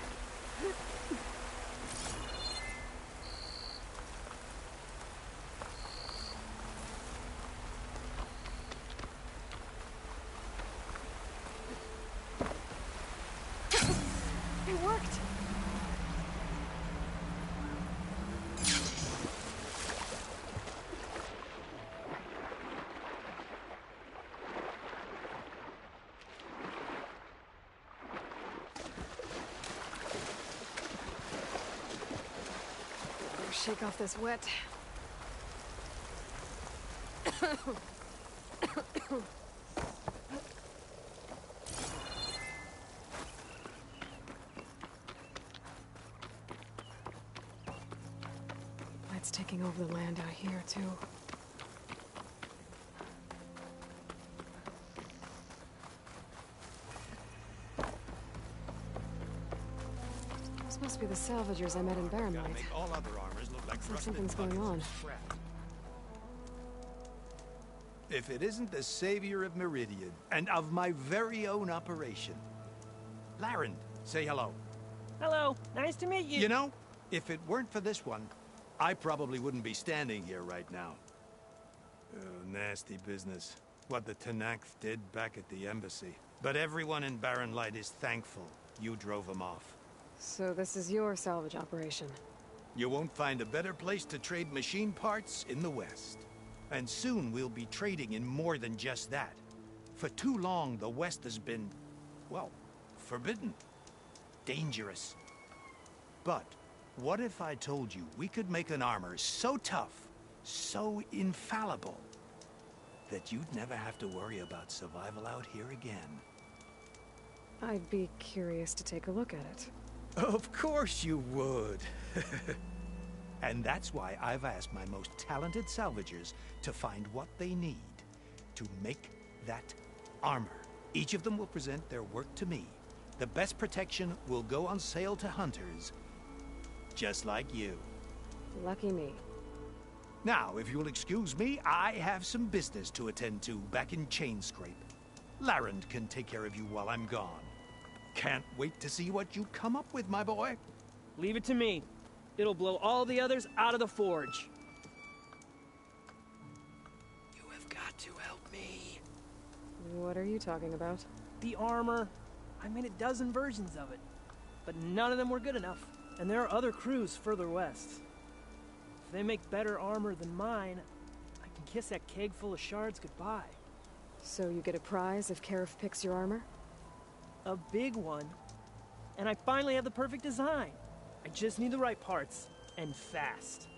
It worked! Shake off this wet. Light's taking over the land out here, too. This must be the salvagers I met in Barren Light. All other armors look like Looks like something's going on. If it isn't the savior of Meridian, and of my very own operation. Larend, say hello. Hello, nice to meet you. You know, if it weren't for this one, I probably wouldn't be standing here right now. Oh, nasty business. What the Tenakth did back at the embassy. But everyone in Barren Light is thankful you drove them off. So this is your salvage operation? You won't find a better place to trade machine parts in the West. And soon we'll be trading in more than just that. For too long, the West has been, well, forbidden. Dangerous. But what if I told you we could make an armor so tough, so infallible, that you'd never have to worry about survival out here again? I'd be curious to take a look at it. Of course you would. And that's why I've asked my most talented salvagers to find what they need to make that armor. Each of them will present their work to me. The best protection will go on sale to hunters, just like you. Lucky me. Now, if you'll excuse me, I have some business to attend to back in Chainscrape. Larend can take care of you while I'm gone. Can't wait to see what you come up with, my boy. Leave it to me. It'll blow all the others out of the forge. You have got to help me. What are you talking about? The armor. I made a dozen versions of it, but none of them were good enough. And there are other crews further west. If they make better armor than mine, I can kiss that keg full of shards goodbye. So you get a prize if Karif picks your armor? A big one. And I finally have the perfect design. I just need the right parts, and fast.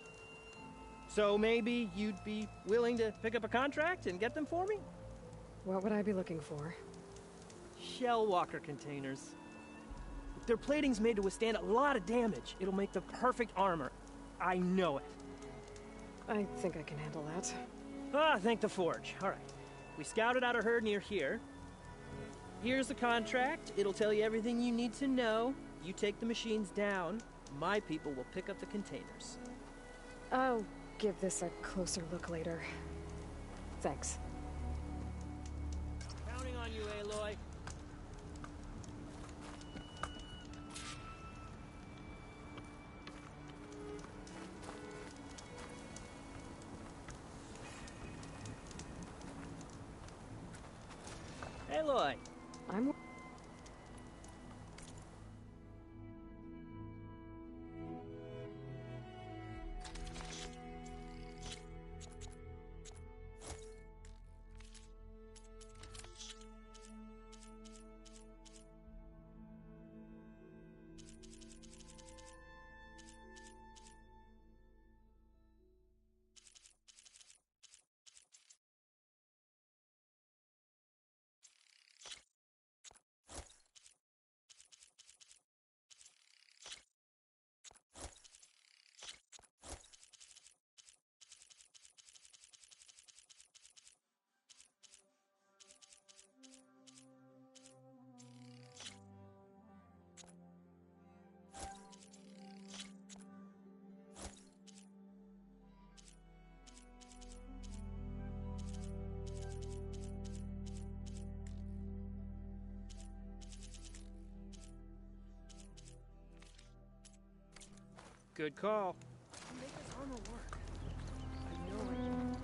So maybe you'd be willing to pick up a contract and get them for me? What would I be looking for? Shell walker containers. Their plating's made to withstand a lot of damage. It'll make the perfect armor. I know it. I think I can handle that. Ah, thank the forge. All right. We scouted out a herd near here. Here's the contract. It'll tell you everything you need to know. You take the machines down. My people will pick up the containers. I'll give this a closer look later. Thanks. Counting on you, Aloy. Aloy. I'm Good call. Make this armor work. I know I can.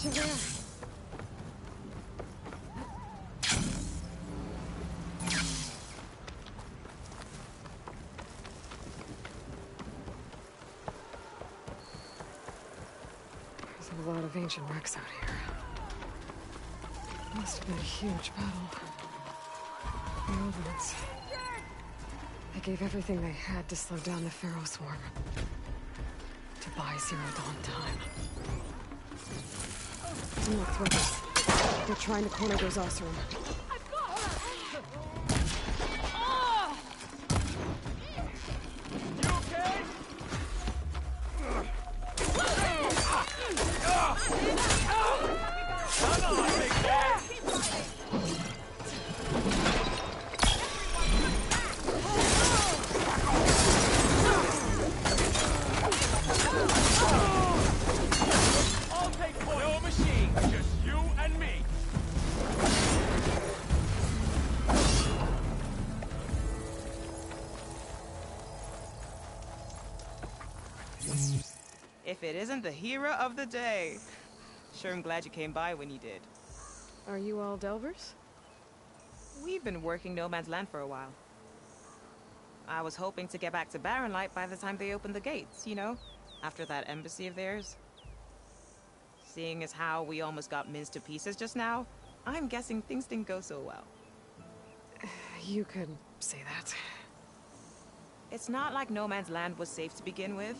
There. There's a lot of ancient wrecks out here. Must have been a huge battle. The Overlords. They gave everything they had to slow down the Pharaoh swarm. To buy Zero Dawn time. Look, brothers. They're trying to corner those Oseram. If it isn't the hero of the day. Sure, I'm glad you came by when you did. Are you all Delvers? We've been working No Man's Land for a while. I was hoping to get back to Barren Light by the time they opened the gates, you know? After that embassy of theirs. Seeing as how we almost got minced to pieces just now, I'm guessing things didn't go so well. You could say that. It's not like No Man's Land was safe to begin with.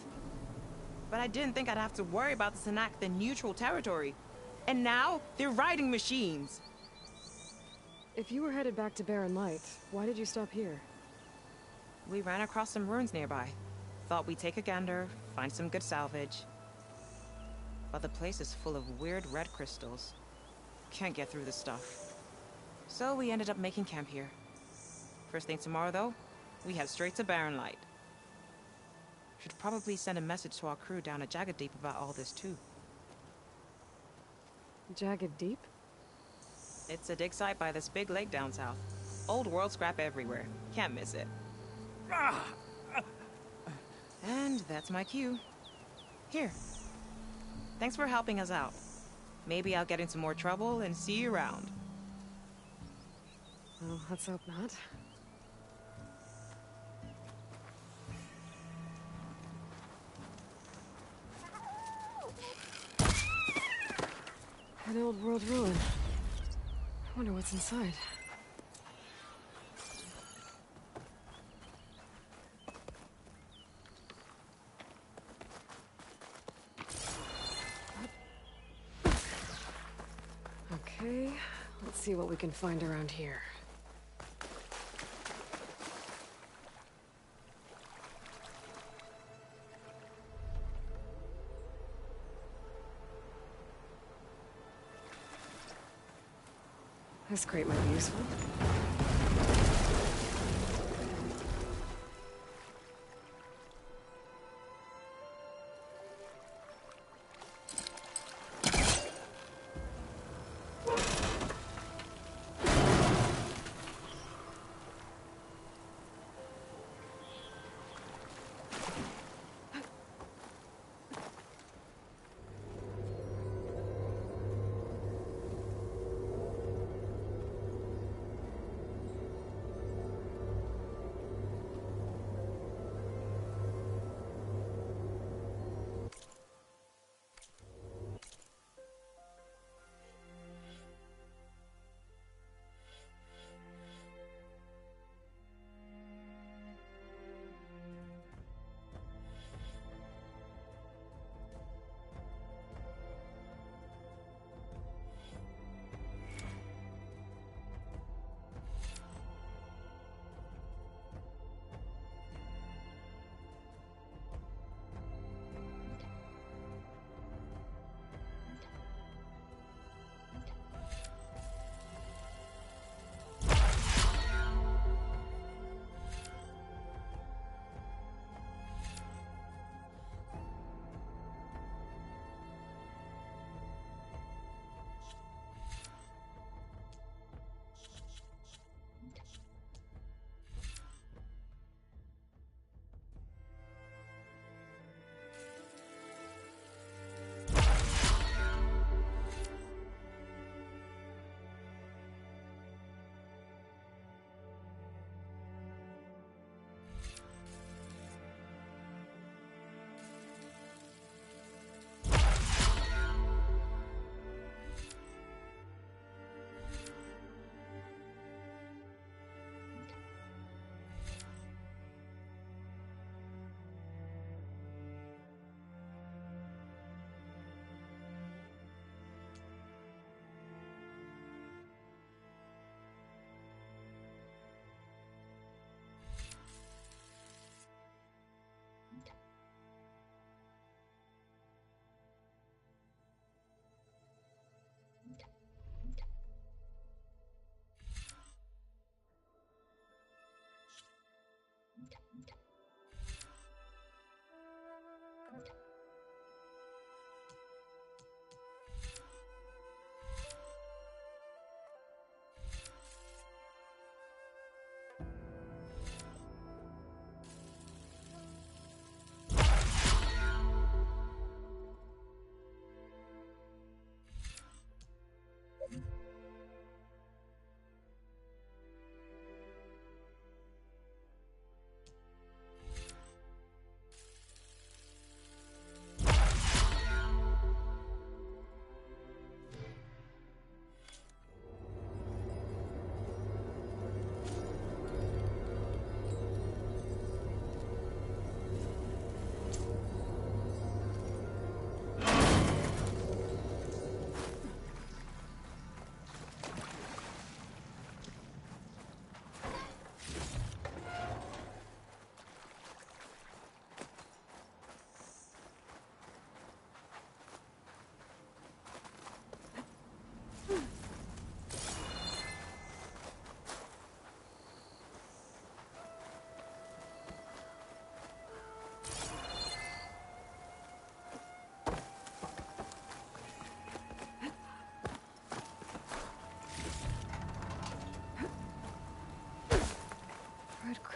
But I didn't think I'd have to worry about the Tenakth in neutral territory. And now, they're riding machines. If you were headed back to Barren Light, why did you stop here? We ran across some ruins nearby. Thought we'd take a gander, find some good salvage. But the place is full of weird red crystals. Can't get through this stuff. So we ended up making camp here. First thing tomorrow, though, we head straight to Barren Light. Should probably send a message to our crew down at Jagged Deep about all this, too. Jagged Deep? It's a dig site by this big lake down south. Old world scrap everywhere. Can't miss it. And that's my cue. Here. Thanks for helping us out. Maybe I'll get into more trouble and see you around. Well, let's hope not. An old world ruin. I wonder what's inside. Okay, let's see what we can find around here. This crate might be useful.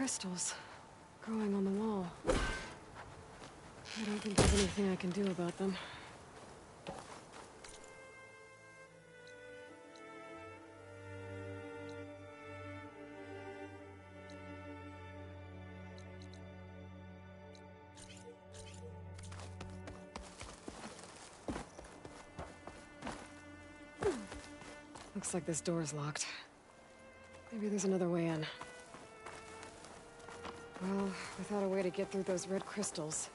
crystals growing on the wall. I don't think there's anything I can do about them. Looks like this door's locked. Maybe there's another way in. Well, without a way to get through those red crystals,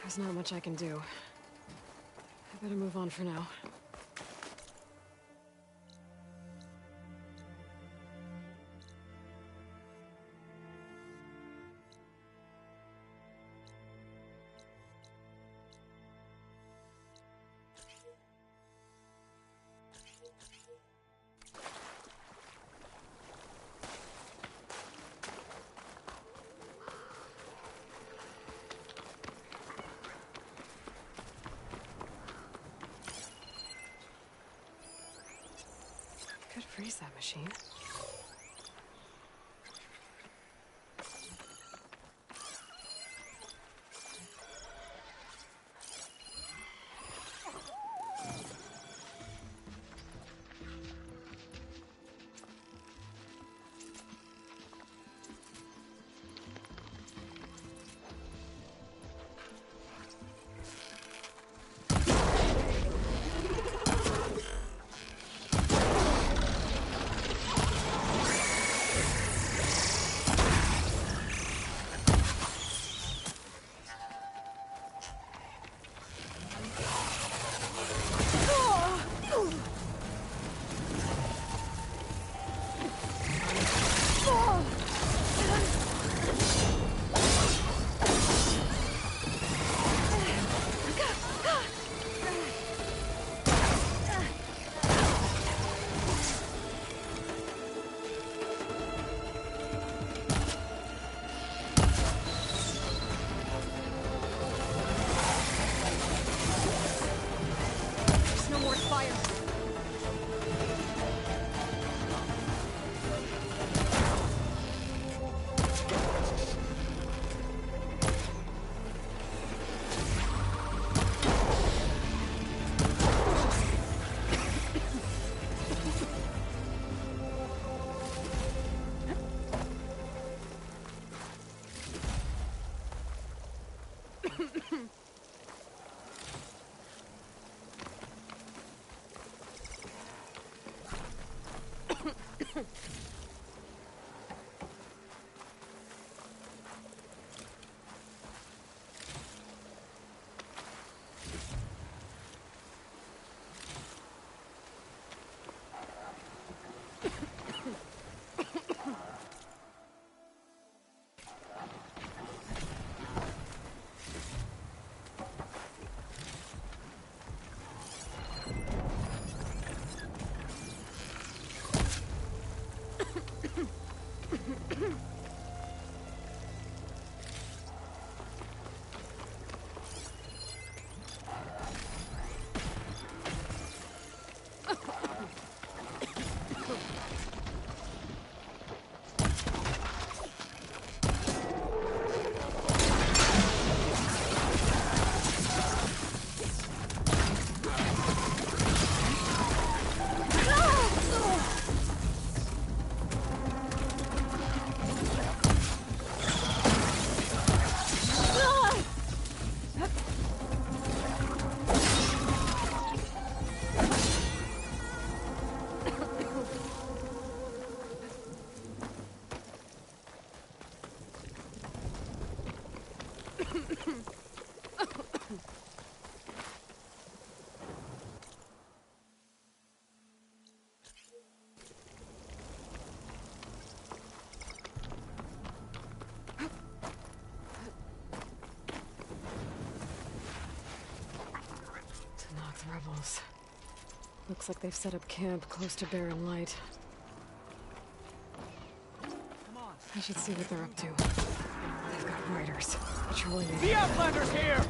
there's not much I can do. I better move on for now. Could freeze that machine. Rebels. Looks like they've set up camp close to Barren Light. I should see what they're up to. They've got riders patrolling the Outlander's here!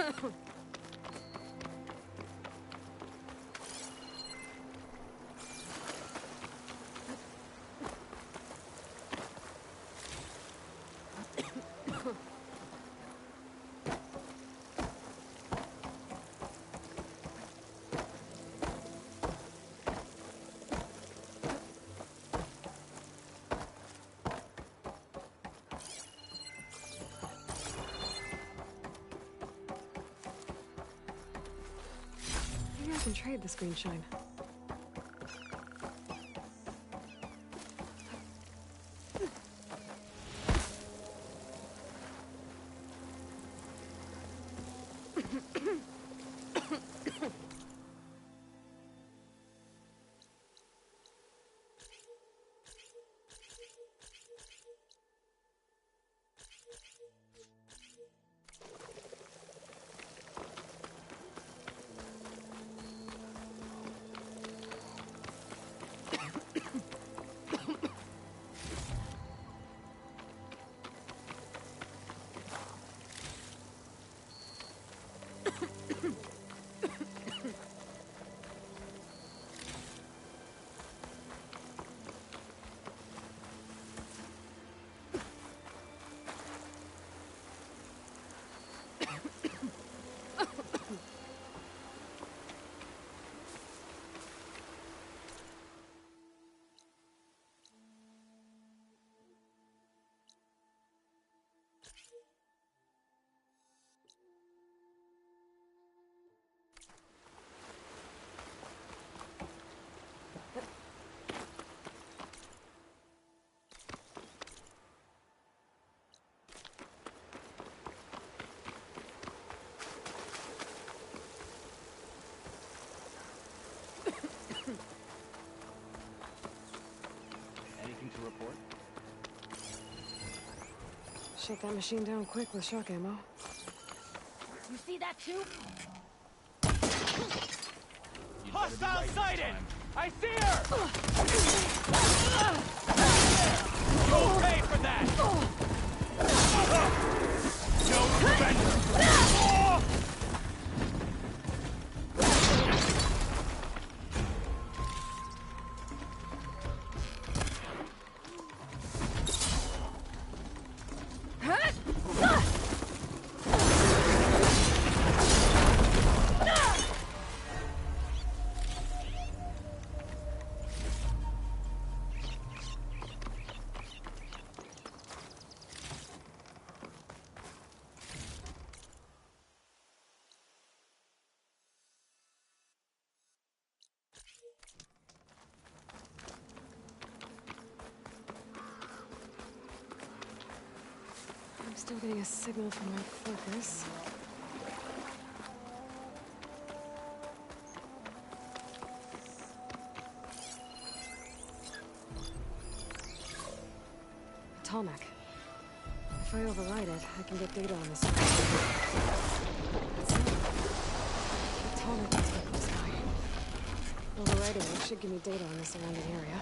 Maybe I can trade this green shine. Anything to report? Shut that machine down quick with shock ammo. You see that too? Hostile sighted! I see her! You'll pay for that! No surrender! I'm still getting a signal from my focus. A Tallneck. If I override it, I can get data on this. That's it. The Tallneck is up in the sky. Overriding it should give me data on the surrounding area.